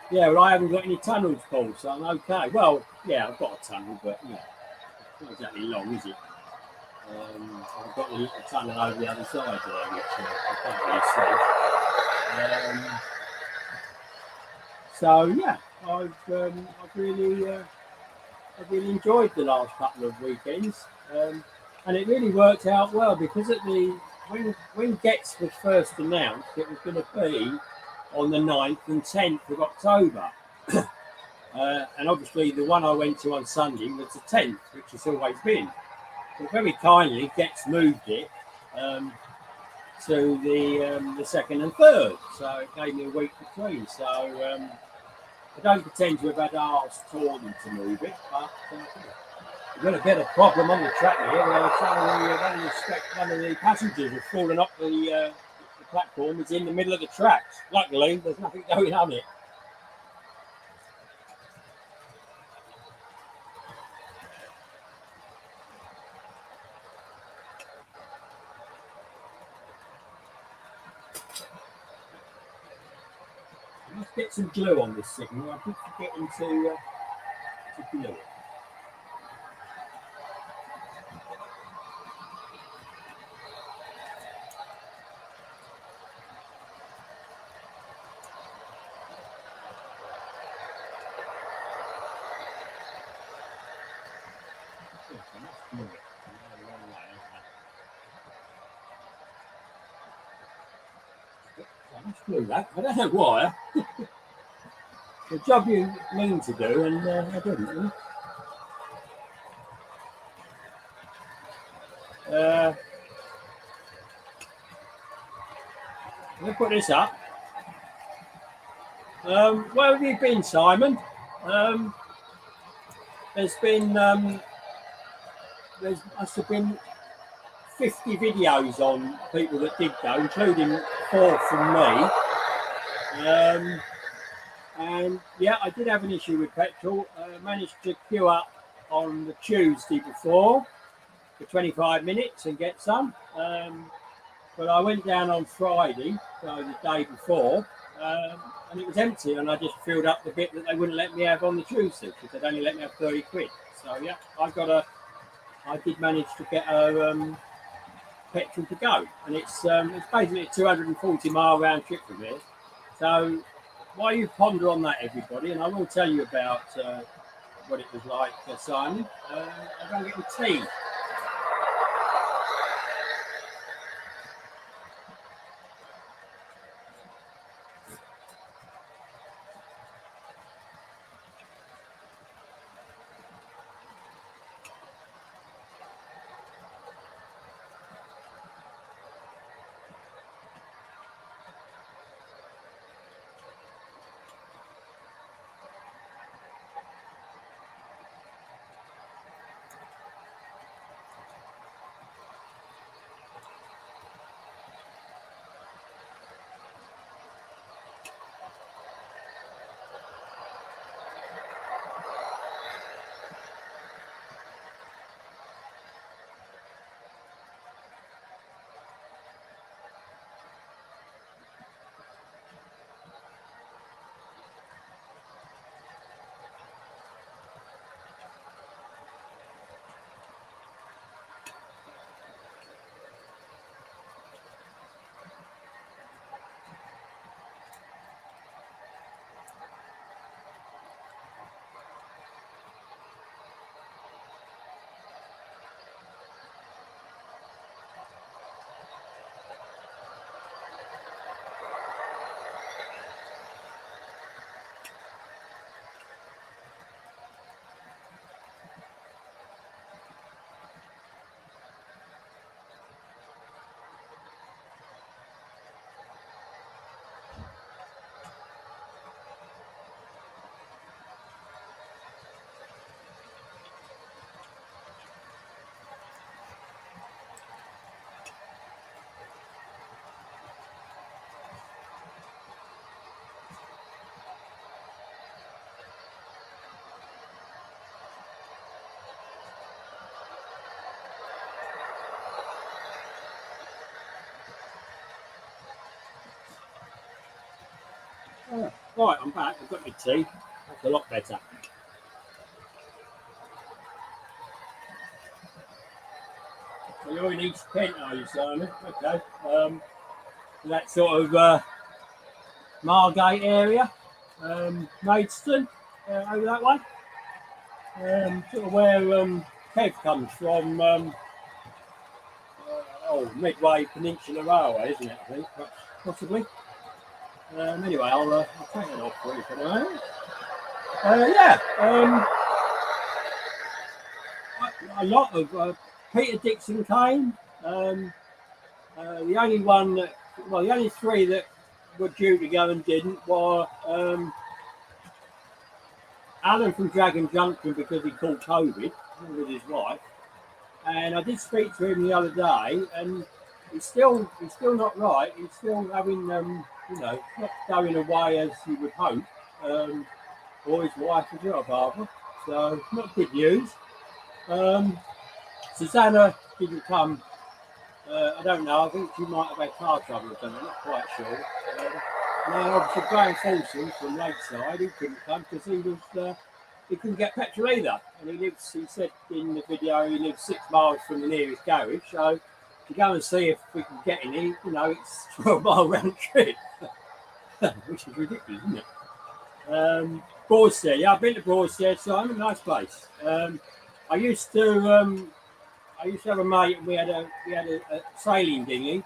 Yeah, well, I haven't got any tunnels, Paul, so I'm okay. Well, yeah, I've got a tunnel, but it's not exactly long, is it? I've got the little tunnel over the other side there, which I can't really see. So yeah, I've really enjoyed the last couple of weekends, and it really worked out well because when Getz was first announced, it was going to be on the 9th and 10th of October. And obviously the one I went to on Sunday was the 10th, which it's always been. But very kindly, Getz moved it to the 2nd and 3rd, so it gave me a week between. So I don't pretend to have had arse taught them to move it, but we've got a bit of problem on the track here where one of the passengers has fallen off the platform. It's in the middle of the tracks. Luckily, there's nothing going on it. Let's get some glue on this signal. I keep forgetting to glue it. Glue that. I don't know why. The job you mean to do, and I didn't. Really. Let me put this up. Where have you been, Simon? There's must have been 50 videos on people that did go, including 4 from me. And yeah, I did have an issue with petrol. Managed to queue up on the Tuesday before for 25 minutes and get some. But I went down on Friday, so the day before, and it was empty, and I just filled up the bit that they wouldn't let me have on the Tuesday because they'd only let me have 30 quid. So yeah, I did manage to get a petrol to go, and it's basically a 240-mile round trip from here. So while you ponder on that, everybody, and I will tell you about what it was like, Simon, I'm going to get the tea. Right, I'm back. I've got my tea. That's a lot better. So you're in East Kent, are you, Simon? Okay. That sort of Margate area, Maidstone, over that way. Sort of where Kev comes from. Midway Peninsula Railway, isn't it? I think, possibly. Anyway, I'll take that off for you for now. A lot of Peter Dixon came. The only one that, well, the only three that were due to go and didn't were Alan from Dragon Junction because he caught COVID with his wife, and I did speak to him the other day, and he's still not right. He's still having not going away as he would hope, or his wife as well, Barbara. So not good news. Susanna didn't come. I don't know. I think she might have had car trouble or something. I'm not quite sure. Now, obviously, Graham Folsom from Lakeside, he couldn't come because he couldn't get petrol either. And he said in the video, he lives 6 miles from the nearest garage. So to go and see if we can get any, it's a 12-mile round trip, which is ridiculous, isn't it? Broadstairs, yeah, I've been to Broadstairs, Simon, nice place. I used to have a mate, and we had a sailing dinghy,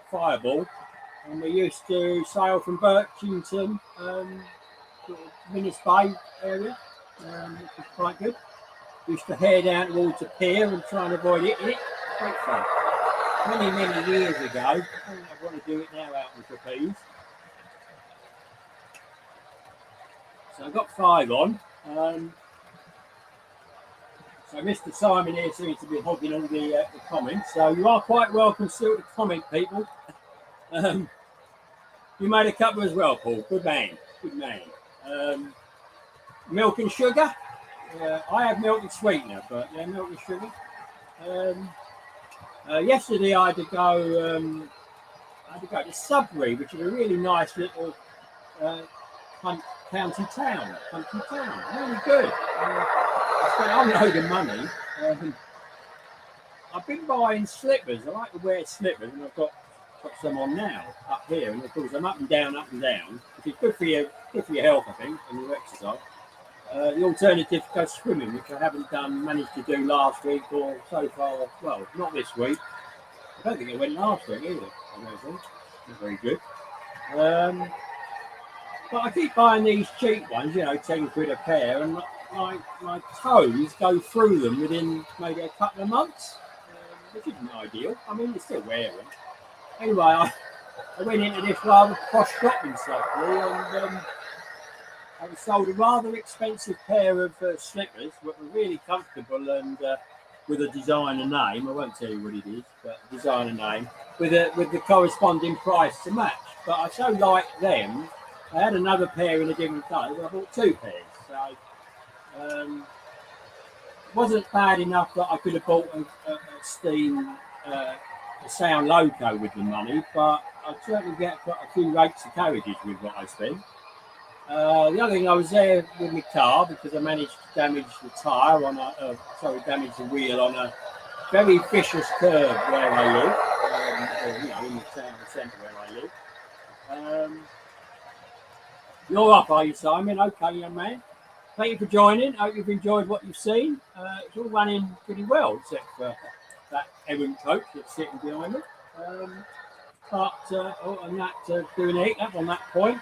Fireball, and we used to sail from Birchington, sort of Minnis Bay area, which was quite good. We used to head down towards the pier and try and avoid hitting it. Great fun. Many years ago. I don't think I want to do it now out on trapeze. So I've got 5 on. So Mr. Simon here seems to be hogging all the comments. So you are quite welcome still to comment, people. You made a couple as well, Paul. Good man. Good man. Milk and sugar. I have milk and sweetener, but yeah, milk and sugar. Yesterday I had to go to Sudbury, which is a really nice little country town. Really good. I spent a load of money. I've been buying slippers. I like to wear slippers, and I've got some on now up here. And of course, I'm up and down, which is good for your health, I think, and your exercise. The alternative to go swimming, which I haven't managed to do last week or so far. Well, not this week. I don't think I went last week either. I don't think. Not very good. But I keep buying these cheap ones, 10 quid a pair, and my toes go through them within maybe a couple of months, which isn't ideal. I mean, you still wear them. Anyway, I went into this rather posh shopping Sudbury, and I was sold a rather expensive pair of slippers, but were really comfortable and with a designer name. I won't tell you what it is, but a designer name with the corresponding price to match. But I so liked them. I had another pair in a different colour, but I bought 2 pairs. So it wasn't bad enough that I could have bought a Steam a Sound Loco with the money, but I'd certainly get quite a few rates of carriages with what I spent. The other thing, I was there with my car because I managed to damage the tyre on damage the wheel on a very vicious curve where I live, in the town centre where I live. You're up, are you, Simon? Okay, young man. Thank you for joining. I hope you've enjoyed what you've seen. It's all running pretty well, except for that errant coach that's sitting behind me. On that, doing a hiccup on that point,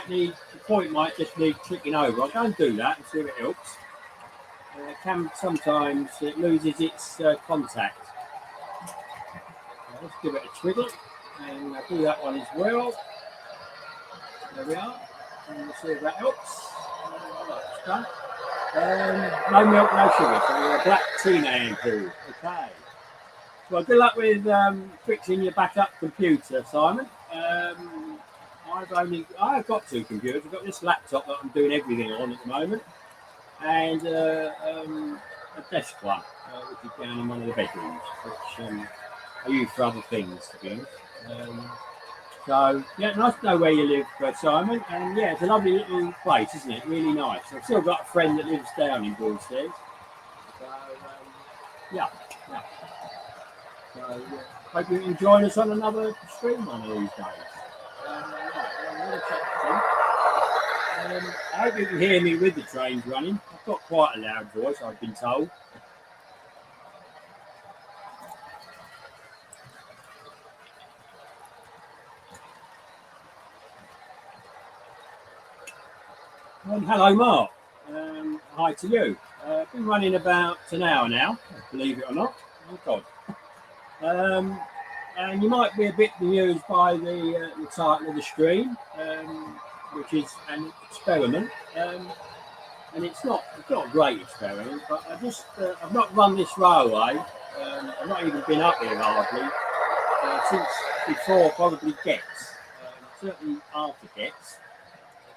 the point might just need clicking over. I'll go and do that and see if it helps. Sometimes it loses its contact. Let's give it a twiddle, and I'll do that one as well. There we are. And we'll see if that helps. That's done. No milk, no sugar. So you're a black tea man, Paul. Okay. Well, good luck with fixing your backup computer, Simon. I've got 2 computers. I've got this laptop that I'm doing everything on at the moment, and a desk one, which is down in one of the bedrooms, which I use for other things, to be honest. So, yeah, nice to know where you live, Simon. And yeah, it's a lovely little place, isn't it? Really nice. I've still got a friend that lives down in Broadstairs. So, yeah. So hope you can join us on another stream one of these days. I hope you can hear me with the trains running. I've got quite a loud voice, I've been told. Hello, Mark. Hi to you. I've been running about an hour now, believe it or not. Oh, God. And you might be a bit bemused by the title of the stream, which is an experiment. And it's not a great experiment, but I've not run this railway. I've not even been up here hardly since before probably Getz, certainly after Getz,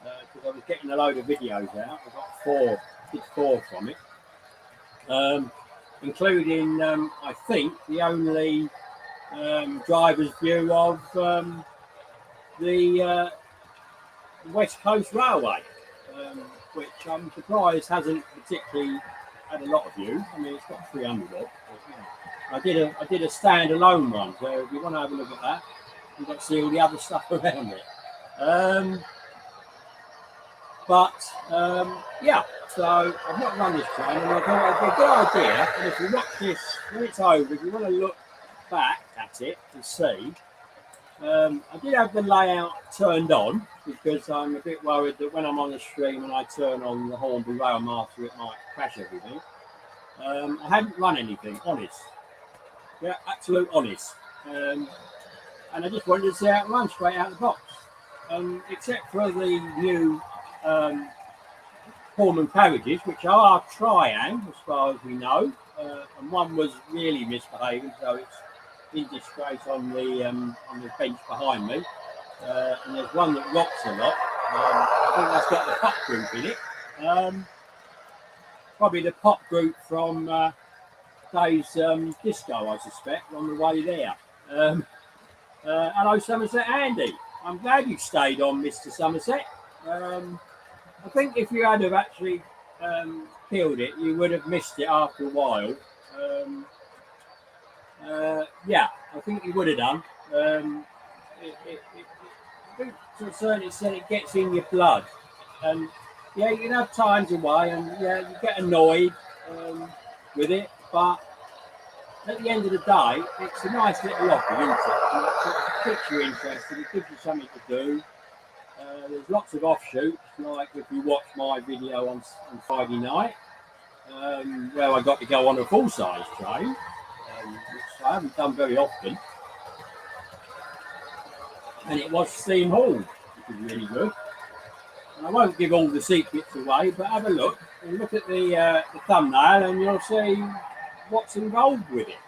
because I was getting a load of videos out. I did four from it, including I think the only driver's view of the West Coast Railway. Which I'm surprised hasn't particularly had a lot of views. I mean, it's got 300 odd. But, you know, I did a standalone one, so if you want to have a look at that, you've got to see all the other stuff around it. Yeah, so I've not run this train, and I thought it'd be a good idea. And if you watch this when it's over, if you want to look back at it and see. I did have the layout turned on because I'm a bit worried that when I'm on the stream and I turn on the Hornby Rail Master, it might crash everything. I hadn't run anything, honest. Yeah, absolute honest. And I just wanted to see how it runs straight out of the box. Except for the new Pullman carriages, which are Triang, as far as we know. And one was really misbehaving, so it's in disgrace on the bench behind me, and there's one that rocks a lot. I think that's got the pop group in it. Probably the pop group from Dave's Disco, I suspect, on the way there. Hello, Somerset Andy. I'm glad you stayed on, Mr. Somerset. I think if you had have actually killed it, you would have missed it after a while. Yeah, I think you would have done. I think to a certain extent it gets in your blood. And yeah, you can have times away and yeah, you get annoyed with it, but at the end of the day, it's a nice little hobby, isn't it? It keeps you interested, it gives you something to do. There's lots of offshoots, like if you watch my video on Friday night, where I got to go on a full-size train. Which I haven't done very often, and it was Steam Hall, which is really good. And I won't give all the secrets away, but have a look and look at the thumbnail, and you'll see what's involved with it.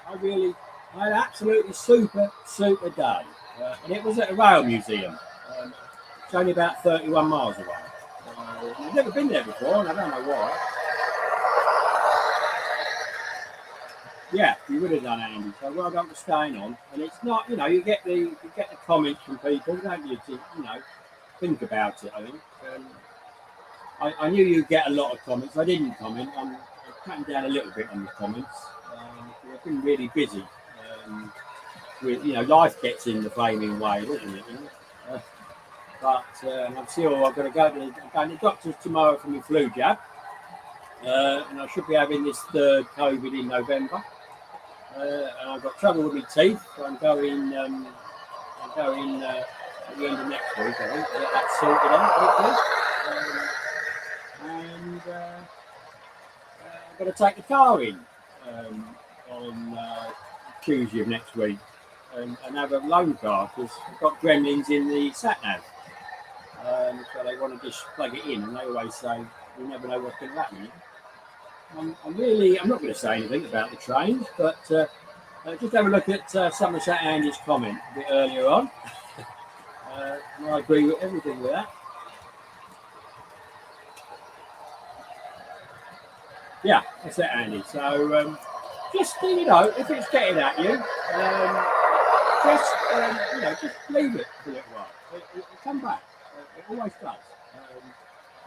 I had an absolutely super day, and it was at a rail museum. It's only about 31 miles away. I've never been there before, and I don't know why. Yeah, you would have done, Andy. So well done for staying on. And it's not, you know, you get the comments from people, don't you? To, you know, think about it. I think I knew you'd get a lot of comments. I didn't comment. I'm cutting down a little bit on the comments. I've been really busy. With, you know, life gets in the flaming way, doesn't it? You know? But I'm still. I've got to go to the doctor's tomorrow for my flu jab, and I should be having this third COVID in November. And I've got trouble with my teeth, so I'm going at the end of next week, I think, to get that sorted out, and I've got to take the car in on Tuesday of next week and have a loan car because I've got gremlins in the sat-nav. So they want to just plug it in, and they always say, you never know what's going to happen. I'm not going to say anything about the trains, but just have a look at Somerset Andy's comment a bit earlier on. And I agree with everything with that. Yeah, that's it, Andy. So just, you know, if it's getting at you, just leave it for a little while. It'll come back. It always does.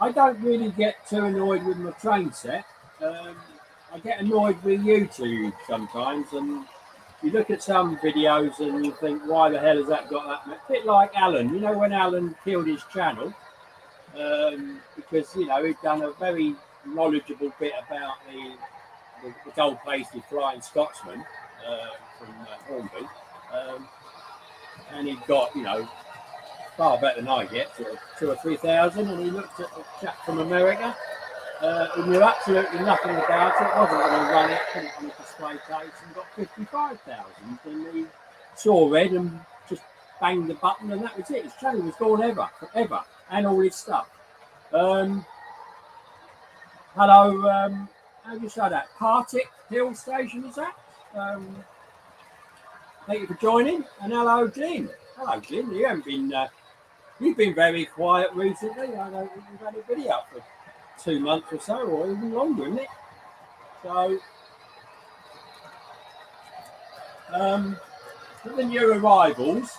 I don't really get too annoyed with my train set. I get annoyed with YouTube sometimes, and you look at some videos and you think, why the hell has that got that much? A bit like Alan, you know, when Alan killed his channel, because, you know, he'd done a very knowledgeable bit about the gold-plated Flying Scotsman from Hornby, and he'd got, you know, far better than I get, sort of 2,000 or 3,000, and he looked at the chap from America. He knew absolutely nothing about it, wasn't going to run it, put it on a display case, and got 55,000. And he saw red and just banged the button, and that was it. His channel was gone forever, and all his stuff. Hello, how do you say that? Partick Hill Station, is that? Thank you for joining, and hello, Jim. Hello, Jim. You haven't been, you've been very quiet recently. I don't think you've had a video up for 2 months or so, or even longer, isn't it? So, for the new arrivals,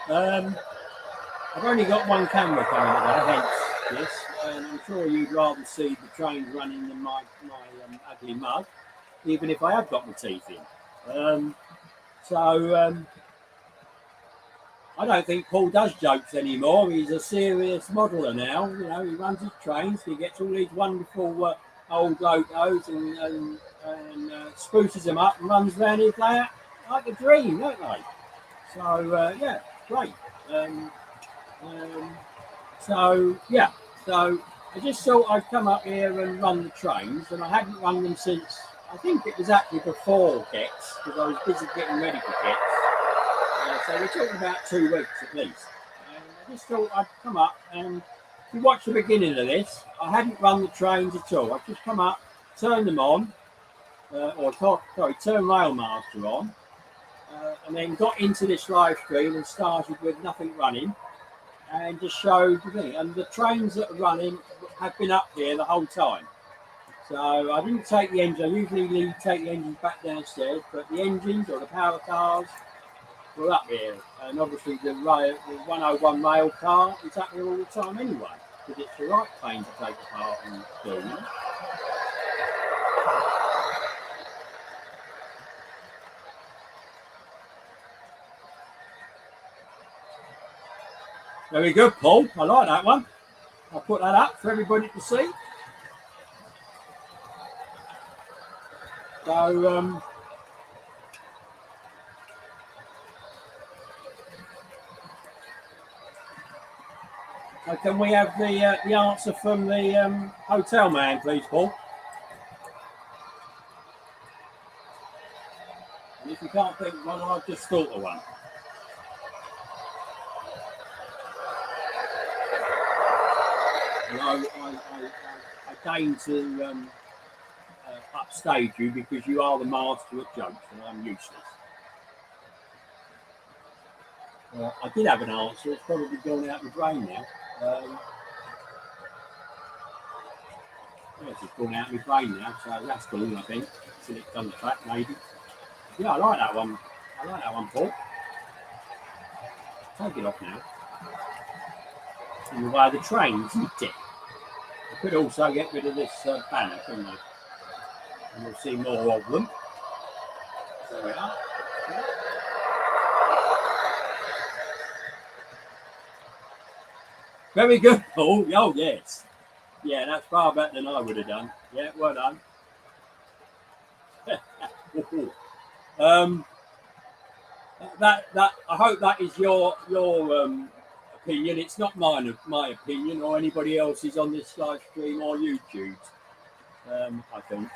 I've only got one camera coming today, hence this, and I'm sure you'd rather see the trains running than my ugly mug, even if I have got my teeth in. I don't think Paul does jokes anymore. He's a serious modeler now. You know, he runs his trains. He gets all these wonderful old locos and spruces them up and runs around his layout like a dream, don't they? So, yeah, great. So I just thought I'd come up here and run the trains, and I hadn't run them since, I think it was actually before Gets, because I was busy getting ready for Gets. So we're talking about 2 weeks at least. And I just thought I'd come up, and if you watch the beginning of this, I hadn't run the trains at all. I'd just come up, turned them on, turn Railmaster on, and then got into this live stream and started with nothing running, and just showed the thing. And the trains that are running have been up here the whole time. So I didn't take the engine. I usually take the engines back downstairs, but the engines or the power cars were up here, and obviously the 101 rail car is up here all the time anyway, because it's the right plane to take apart and do. You know? Very good, Paul. I like that one. I'll put that up for everybody to see. So, can we have the answer from the hotel man, please, Paul? And if you can't think of one, I've just thought of one. And I deign to upstage you because you are the master of jokes and I'm useless. I did have an answer. It's probably gone out of my brain now. Yes, it's gone out of my brain now, so that's cool, I think. Till it comes back, maybe. Yeah, I like that one. I like that one, Paul. Take it off now. And the way the trains, isn't it? I could also get rid of this banner, couldn't I? And we'll see more of them. There we are. Yeah. Very good, Paul. Oh, yes. Yeah, that's far better than I would have done. Yeah, well done. That I hope that is your opinion. It's not my opinion or anybody else's on this live stream or YouTube. I think.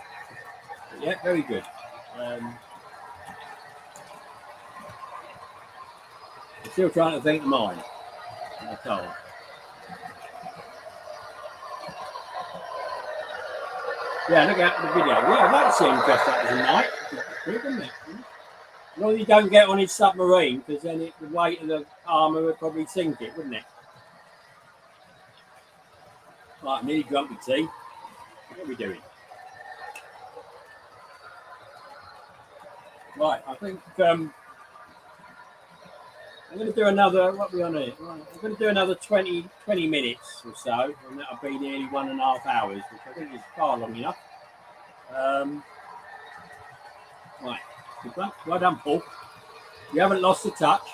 But yeah, very good. I'm still trying to think of mine. I can't. Yeah, look out for the video. Yeah, I'd like to see him dressed up as a knight. Good, isn't it? As long as you don't get on his submarine, because then the weight of the armour would probably sink it, wouldn't it? Right, I'm nearly drunk with tea. What are we doing? Right, I think I'm going to do another, what are we on here? Right, I'm going to do another 20 minutes or so, and that'll be nearly 1.5 hours, which I think is far long enough. Right, Well done, Paul. You haven't lost the touch.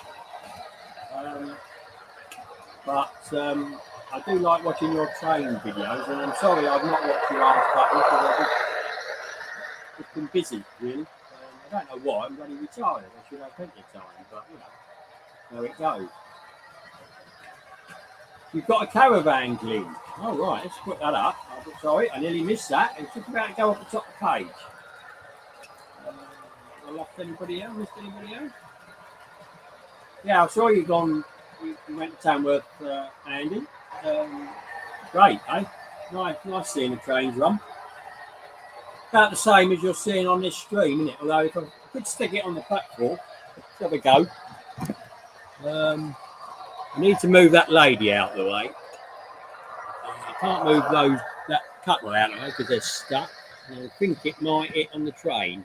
But I do like watching your training videos, and I'm sorry I've not watched your last couple because I've just been busy, really. I don't know why, I'm bloody retired. I should have plenty of time, but you know, there it goes. You've got a caravan, Glyn. Oh, right, let's put that up. Oh, sorry, I nearly missed that. It's just about to go up the top of the page. I lost anybody else? Missed anybody else? Yeah, I saw you gone. You went to Tamworth, Andy. Great, eh? Nice seeing the trains run. About the same as you're seeing on this stream, isn't it? Although if I could stick it on the platform, let's have a go. I need to move that lady out of the way. I can't move that couple out of the way because they're stuck. And I think it might hit on the train.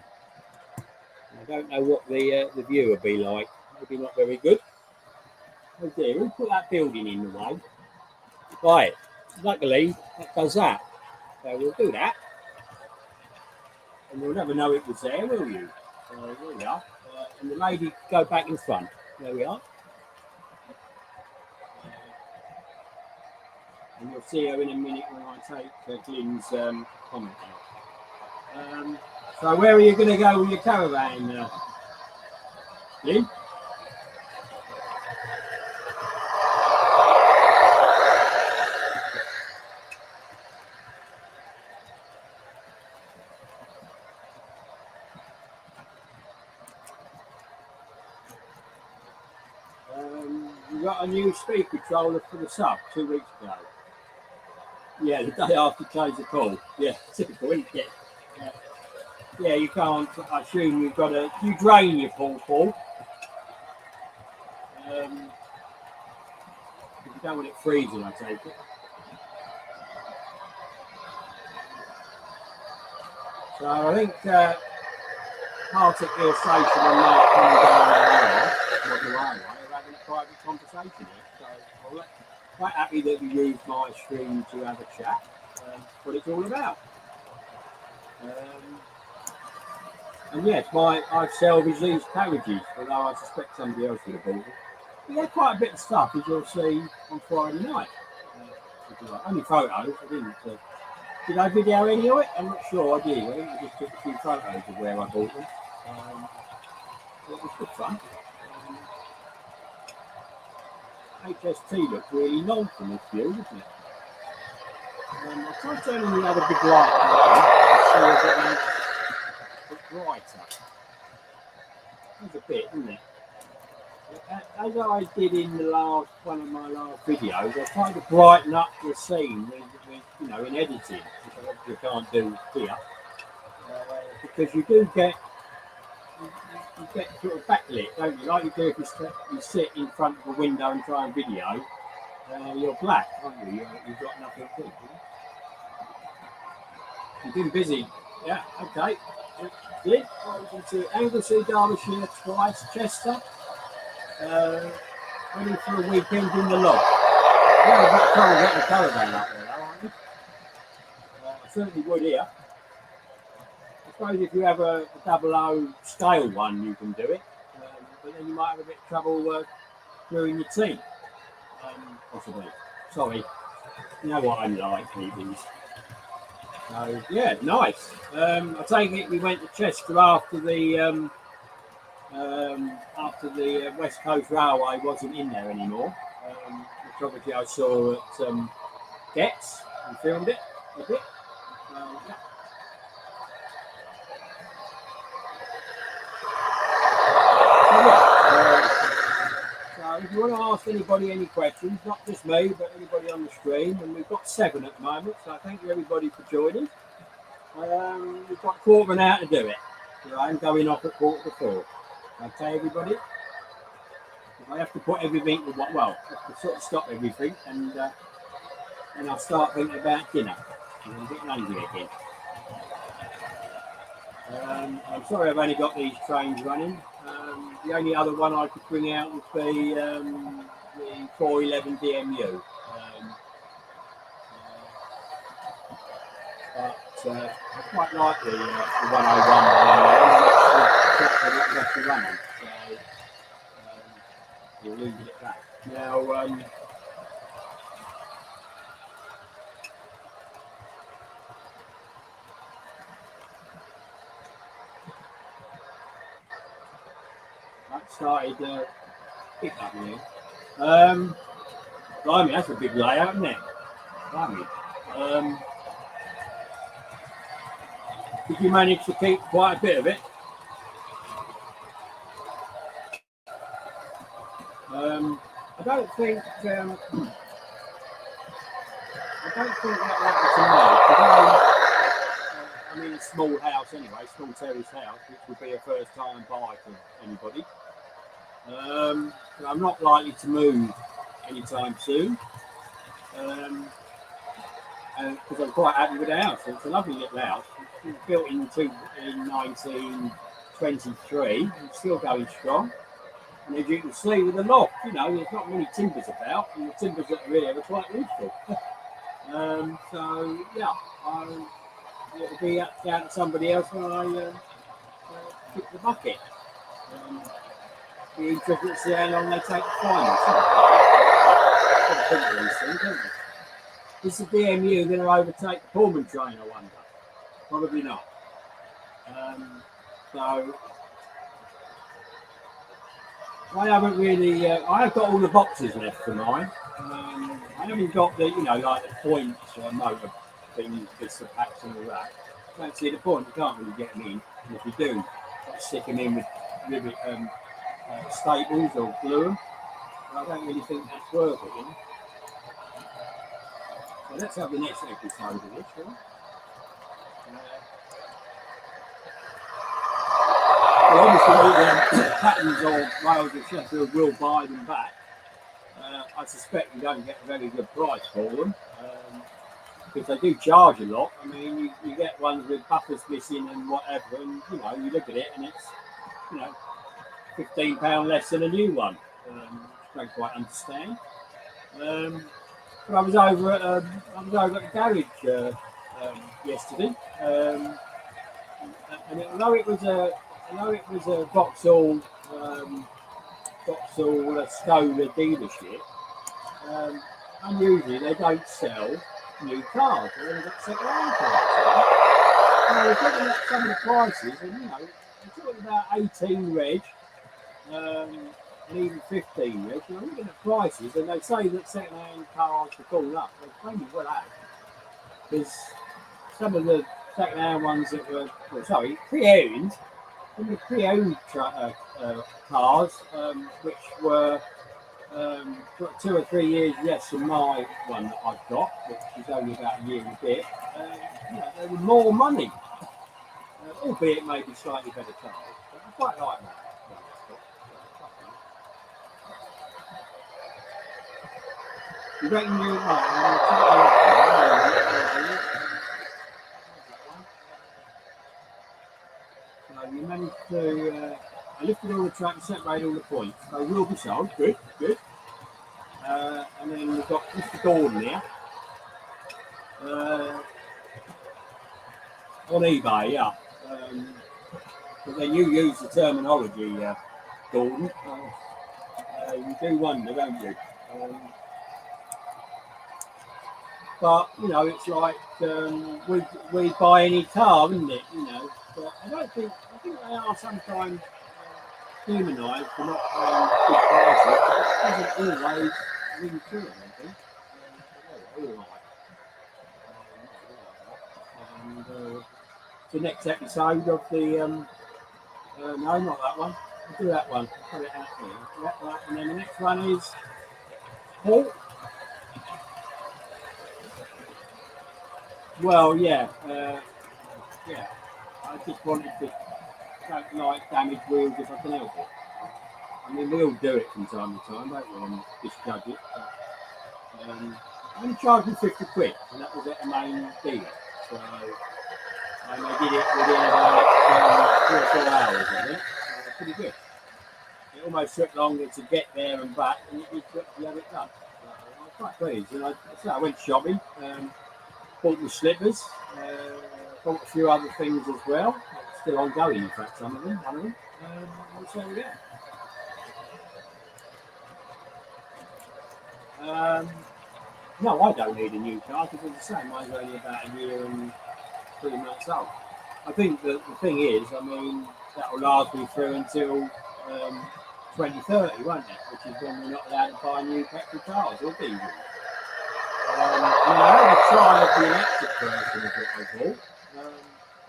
I don't know what the view will be like. Maybe not very good. Oh dear, who put that building in the way? Right, luckily that does that. So we'll do that. And you'll never know it was there, will you? There we are. And the lady go back in front. There we are. And you'll see her in a minute when I take Glyn's comment out. So where are you going to go with your caravan, Glyn? You got a new speed controller for the sub 2 weeks ago. Yeah, the day after close the call. Yeah, typical, isn't it? Yeah, you can't. I assume you've got to. You drain your Paul. If you don't want it freezing, I take it. So I think Partick Hill Station and Mark coming down there, they're having a private conversation here. So I'm quite happy that we used my stream to have a chat. What it's all about. And yes, I've salvaged these carriages, although I suspect somebody else would have bought them. We had quite a bit of stuff, as you'll see on Friday night. Only photos. I didn't. Did I video any of it? I'm not sure I did. I think I just took a few photos of where I bought them. It was good fun. HST looked really long from this view, doesn't it? I'll try turning the other big light on to see if it makes it brighter. There's a bit, isn't it? As I did in one of my last videos, I tried to brighten up the scene with in editing, which I can't do here, because you do get sort of backlit, don't you? Like you do if you sit in front of a window and try and video, you're black, aren't you? You've got nothing to do. You've been busy, yeah? Okay. Good. Welcome to Anglesey, Derbyshire twice, Chester. Ready for a weekend in the lodge. Yeah, I've got trouble getting the caravan up there, aren't you? I certainly would here. I suppose if you have a 00 scale one, you can do it. But then you might have a bit of trouble brewing your tea. Possibly. Sorry. You know what I'm like, these. So, yeah, nice. I take it we went to Chester after the West Coast Railway wasn't in there anymore, which obviously I saw at Getz and filmed it a bit. Yeah. So if you want to ask anybody any questions, not just me, but anybody on the stream, and we've got 7 at the moment, so thank you everybody for joining. We've got a quarter of an hour to do it. So I'm going off at 3:45. Okay, everybody. If I have to put everything, I have to sort of stop everything, and I'll start thinking about dinner. I'm a bit hungry again. I'm sorry I've only got these trains running. The only other one I could bring out would be the 411 DMU. But I quite like the 101 that it was actually running. So we'll leave it at that. Now, that started pick up here. Blimey, that's a big layout, isn't it? Blimey. Did you manage to keep quite a bit of it? I don't think that matters to me. I'm in a small house anyway, small terrace house, which would be a first time buy for anybody. I'm not likely to move anytime soon. Because I'm quite happy with the house. It's a lovely little house. It was built in 1923. It's still going strong. And as you can see with the loft, there's not many timbers about, and the timbers that are here are quite useful. So yeah, it'll be down to somebody else when I pick the bucket. Be interested to see how long they take to find it. Is the BMU going to overtake the Pullman train, I wonder? Probably not. So I haven't really. I have got all the boxes left for mine. I haven't got the, like the points or motor things, the packs and all that. I don't see the point. You can't really get them in. And if you do, stick them in with rivet staples or glue them. I don't really think that's worth it. So let's have the next episode of this, right? Well, obviously, the patterns of Wales and Sheffield will buy them back. I suspect you don't get a very good price for them because they do charge a lot. I mean, you get ones with buffers missing and whatever, and you look at it and it's £15 less than a new one. I don't quite understand. But I was over at the garage yesterday, and although it was a Vauxhall Skoda dealership, unusually they don't sell new cars. They only got second-hand cars. And I was looking at some of the prices, and they're talking about 18 reg. And even 15 reg. I'm looking at prices, and they say that second-hand cars to call up. They pay me well out because some of the second-hand ones that were, pre-owned, and the pre-owned cars, which were 2 or 3 years less than my one that I've got, which is only about a year and a bit. They were more money, albeit maybe slightly better cars. But I quite like that. You reckon you you managed to I lifted all the track and separated all the points. They will be sold. Good. And then we've got Mr. Gordon here on eBay, yeah. But then you use the terminology, Gordon. You do wonder, don't you? But it's like we buy any car, isn't it? But I think they are sometimes demonised for not paying big prices. But it doesn't always ring true, I think. All right. And the next episode of the no, not that one. I'll do that one. I'll put it out there. And then the next one is Paul. Well, yeah. I just wanted to don't like damaged wheels if I can help it. I mean, we all do it from time to time, don't we? And misjudge it. But, I only charged me 50 quid, and that was at the main dealer. So, and they did it within about 3 or 4 hours, I think. Pretty good. It almost took longer to get there and back than it did to have it done. So I was quite pleased. And I went shopping, bought my slippers, bought a few other things as well. Still ongoing, in fact, one of them. So yeah. No, I don't need a new car because, as I say, mine's only about a year and 3 months old. I think that the thing is, I mean, that will last me through until 2030, won't it? Which is when we're not allowed to buy new petrol cars or diesel. I had a try of the electric version of what I bought,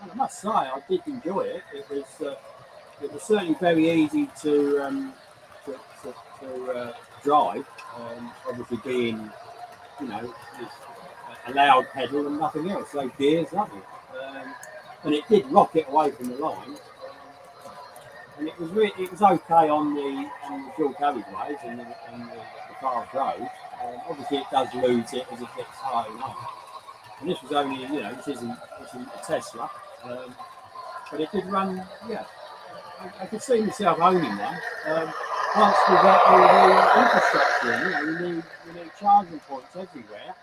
and I must say I did enjoy it. It was certainly very easy to drive. Obviously, being a loud pedal and nothing else, so gears, nothing. And it did rocket away from the line. And it was okay on the dual carriageways and the fast roads. Obviously, it does lose it as it gets higher and higher. And this was only, this isn't a Tesla, but it did run. Yeah, I could see myself owning one. Once we get all the infrastructure in, we need charging points everywhere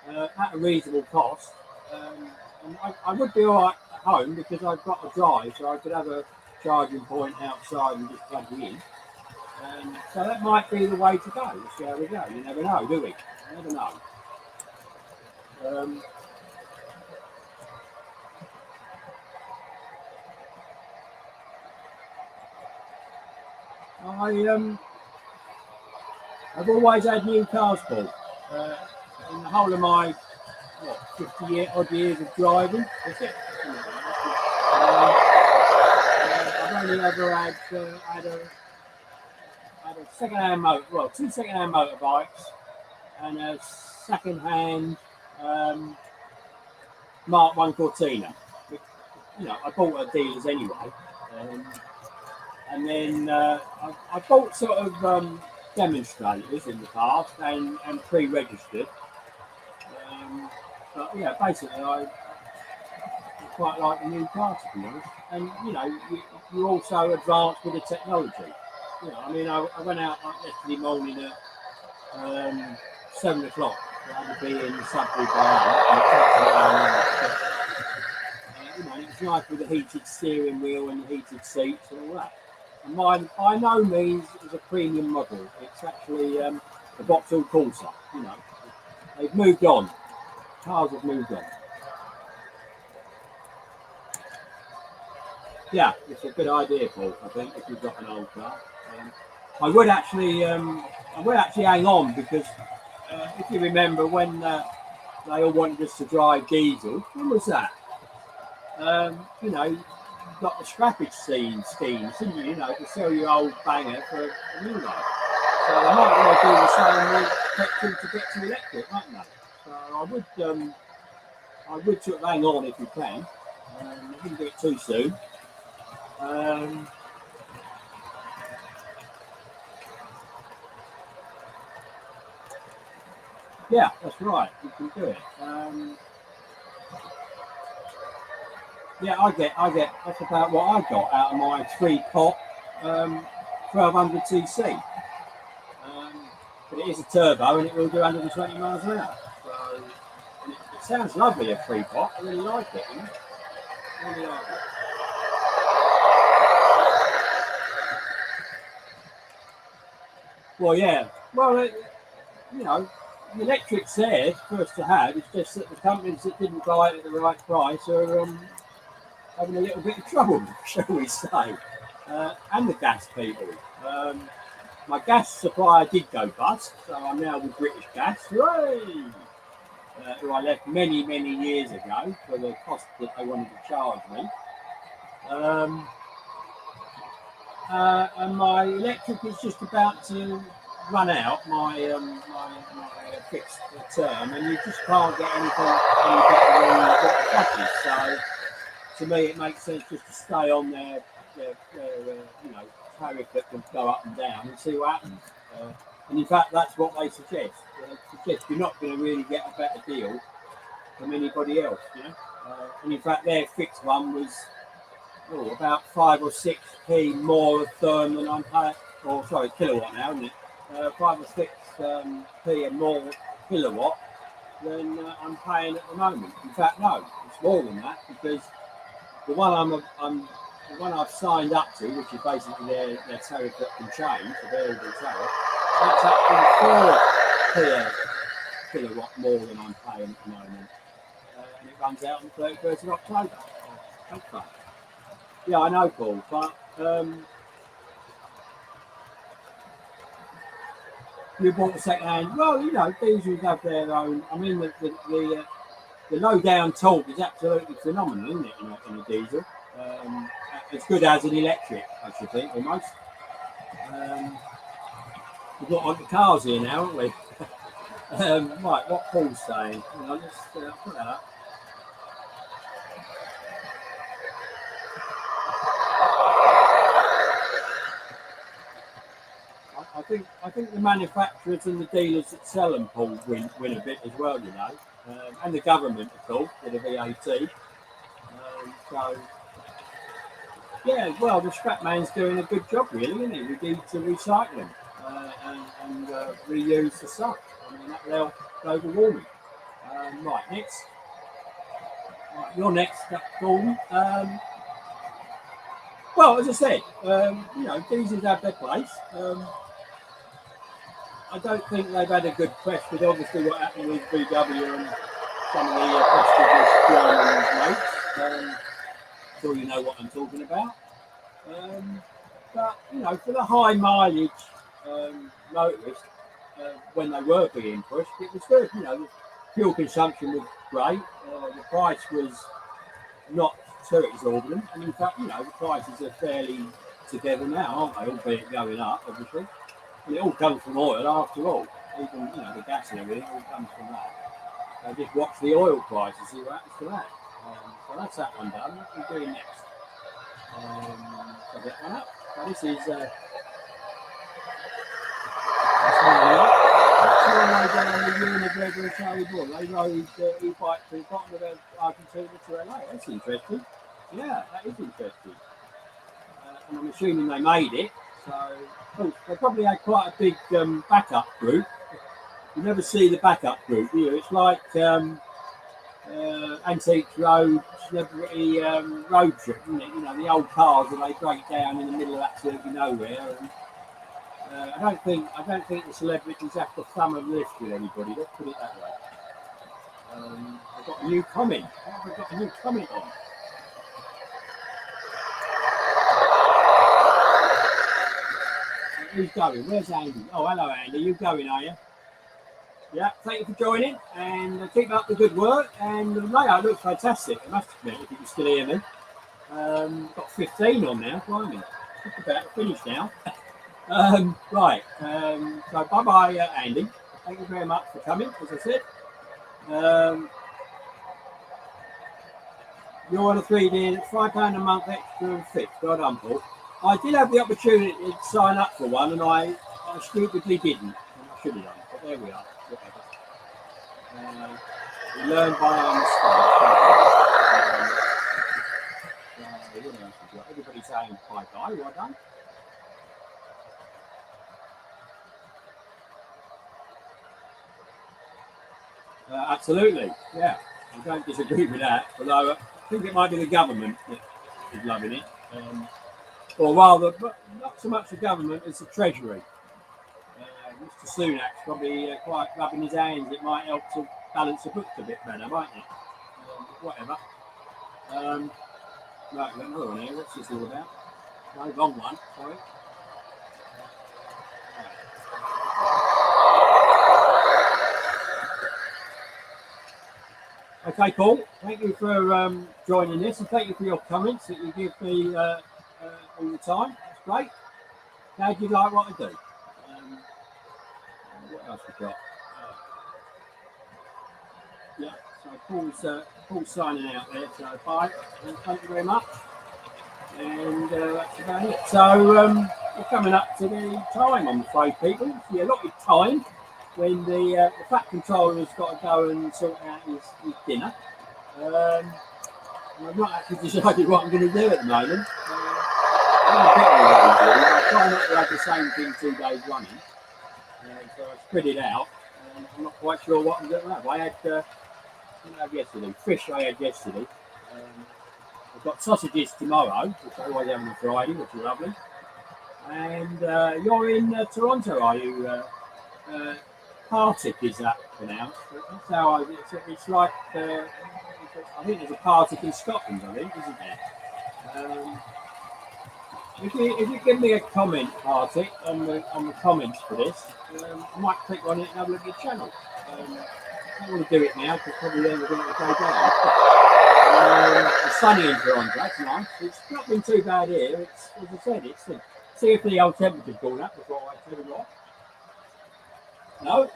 at a reasonable cost. And I would be all right at home because I've got a drive, so I could have a charging point outside and just plug it in. So that might be the way to go. Let's see how we go. You never know, do we? You never know. I've always had new cars, Paul. In the whole of my 50 odd years of driving, that's it. I've only ever had a second-hand two second-hand motorbikes and a second-hand Mark 1 Cortina. I bought at dealers anyway. And then I bought sort of demonstrators in the past and pre-registered. But yeah, basically I quite like the new car, to be honest. And you also advance with the technology. I went out like yesterday morning at 7 o'clock. I had to be in the Sudbury bar. And it's nice with the heated steering wheel and the heated seats and all that. And mine, by no means, is a premium model. It's actually a Vauxhall Corsa. They've moved on. Cars have moved on. Yeah, it's a good idea, Paul. I think if you've got an old car, I would actually hang on because if you remember when they all wanted us to drive diesel, when was that? You got the scrappage schemes, didn't you? To sell your old banger for a new one. So they might well do the same with petrol to get to electric, mightn't they? So I would sort of hang on if you can. I wouldn't do it too soon. Yeah, that's right. You can do it. Yeah, I get. That's about what I got out of my 3-pot 1200cc. But it is a turbo and it will do 120 miles an hour. So it sounds lovely, a 3-pot. I really like it. Really like it. Well, yeah. Well, the electric's there for us to have. It's just that the companies that didn't buy it at the right price are having a little bit of trouble, shall we say. And the gas people. My gas supplier did go bust, so I'm now with British Gas. Hooray! Who I left many, many years ago for the cost that they wanted to charge me. And my electric is just about to run out, my fixed term, and you just can't get anything any better than what the cost is. So to me, it makes sense just to stay on their tariff that can go up and down and see what happens. And in fact, that's what they suggest. They suggest you're not going to really get a better deal from anybody else, and in fact, their fixed one was about 5 or 6p more of therm than I'm paying. Or sorry, kilowatt now, isn't it? 5 or 6p more kilowatt than I'm paying at the moment. In fact, no, it's more than that because the one the one I've signed up to, which is basically their tariff that can change, the variable tariff, that's actually 4 kilowatt more than I'm paying at the moment, and it runs out on the 31st of October. Okay. Yeah, I know, Paul, but you bought a second hand. Well, you know, diesels have their own. I mean, the low down torque is absolutely phenomenal, isn't it? In a diesel, as good as an electric, I should think, almost. We've got on the cars here now, haven't we? Right, what Paul's saying. Let's put that up. I think the manufacturers and the dealers that sell them, Paul, win a bit as well, you know, and the government, of course, with the VAT. So, yeah, well, the scrap man's doing a good job, really, isn't he? We need to recycle them and reuse the stuff. I mean, that'll help global warming. Right, next. Right, you're next, Gordon. Well, as I said, you know, diesels have their place. I don't think they've had a good press with obviously what happened with VW and some of the prestigious German mates. I'm sure you know what I'm talking about. But, you know, for the high mileage motorists, when they were being pushed, it was good. You know, the fuel consumption was great. The price was not too exorbitant. And in fact, you know, the prices are fairly together now, aren't they? Albeit going up, obviously. And it all comes from oil after all. Even, you know, the gas and everything all comes from that. Just watch the oil price and see what happens to that. So that's that one done. What are we doing next? I'll get one up. So this is that's one way down the Union River and Charlie Bull. They rode e-bike to the bottom of Argentina to LA. That's interesting. Yeah, that is interesting. And I'm assuming they made it. So they probably had quite a big backup group. You never see the backup group, do you? It's like Antiques Road, Celebrity Road Trip, isn't it? You know, the old cars that they break down in the middle of absolutely nowhere. And I don't think the celebrities have to thumb a lift with anybody. Let's put it that way. I've got a new comment. I've got a new comment on. Who's going? Where's Andy? Oh, hello, Andy. You going, are you? Yeah, thank you for joining and keep up the good work. And the layout looks fantastic, I must admit, if you can still hear me. Got 15 on now, blimey. Just about finished now. Right, so bye-bye, Andy. Thank you very much for coming, as I said. You're on a 3D, £5 a month extra and fixed. Well done, Paul. I did have the opportunity to sign up for one, and I stupidly didn't. I should have done, but there we are. Whatever. We learn by mistakes. Everybody's saying bye-bye. Well done. Absolutely, yeah. I don't disagree with that, although I think it might be the government that is loving it. Or rather, not so much the government as the Treasury. Mr. Sunak's probably quite rubbing his hands. It might help to balance the books a bit better, mightn't it? Whatever. Right, we've got another one here. What's this all about? No, wrong one. Sorry. Okay, Paul. Thank you for joining this, and thank you for your comments that you give me all the time. That's great. How do you like what I do? What else we got? Yeah, so Paul's signing out there. So bye, and thank you very much. And that's about it. So we're coming up to the time, I'm afraid, people. It's the allotted time when the fat controller has got to go and sort out his dinner. And I've not actually decided what I'm going to do at the moment. I try not to have the same thing 2 days running, so I spread it out. I'm not quite sure what I'm going to have. I had yesterday fish. I had yesterday. I've got sausages tomorrow, which I always have on a Friday, which is lovely. And you're in Toronto, are you? Partick, is that pronounced? That's how it's like. I think there's a Partick in Scotland, I think, isn't there? Um, if you give me a comment, Partick, on the comments for this, I might click on it and have a look at your channel. I don't want to do it now because probably then we're going to go down. It's sunny in Toronto, that's nice. It's not been too bad here. It's, as I said, see if the old temperature's gone up before I tell you what. No,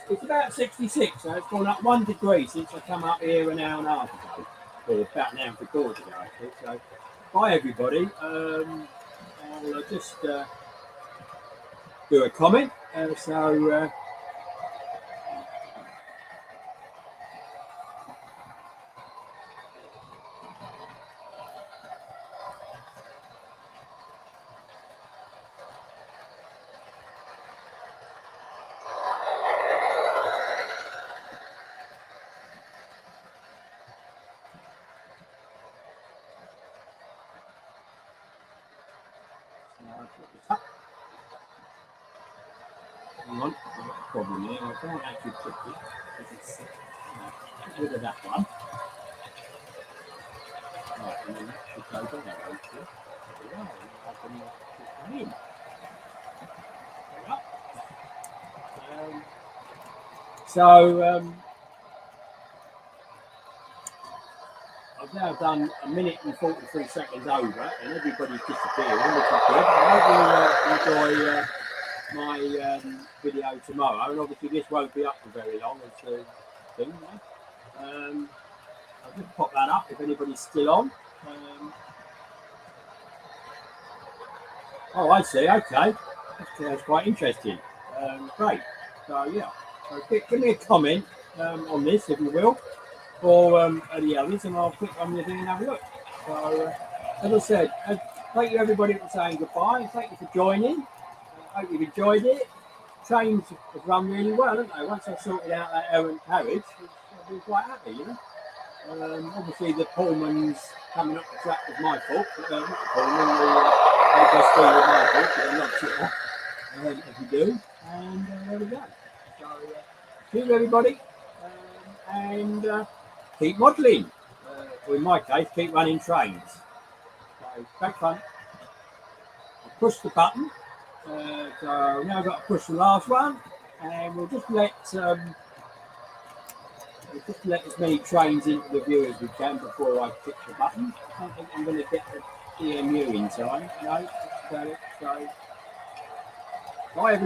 it's about 66, so it's gone up 1 degree since I come up here an hour and a half ago, or about an hour and 3/4 ago, actually. So, bye everybody. I'll just do a comment. Hang on, I've got a problem here. I can't actually click it. Get rid of that one. Right, and then that should go down. I can put that in. I've now done 1 minute and 43 seconds over, and everybody's disappearing, which is good. I hope you enjoy my video tomorrow, and obviously this won't be up for very long. It's a thing. I'll just pop that up if anybody's still on. Oh, I see. Okay, that's quite interesting. Great. So yeah, so give me a comment on this if you will, or the others, and I'll click on the thing and have a look. So as I said, thank you everybody for saying goodbye, and thank you for joining. I hope you've enjoyed it. Trains have run really well, haven't they? Once I sorted out that errant carriage, I've been quite happy, you know. Obviously, the Pullman's coming up the track was my fault. Not the Pullman, the HST was my fault, but I'm not sure if you do. And there we go. So, cheers, everybody, and keep modelling. Or in my case, keep running trains. So, great fun. I'll push the button. So now I've got to push the last one, and we'll just let as many trains into the view as we can before I click the button. I don't think I'm going to get the EMU in time. No, that's about it. So, bye everybody.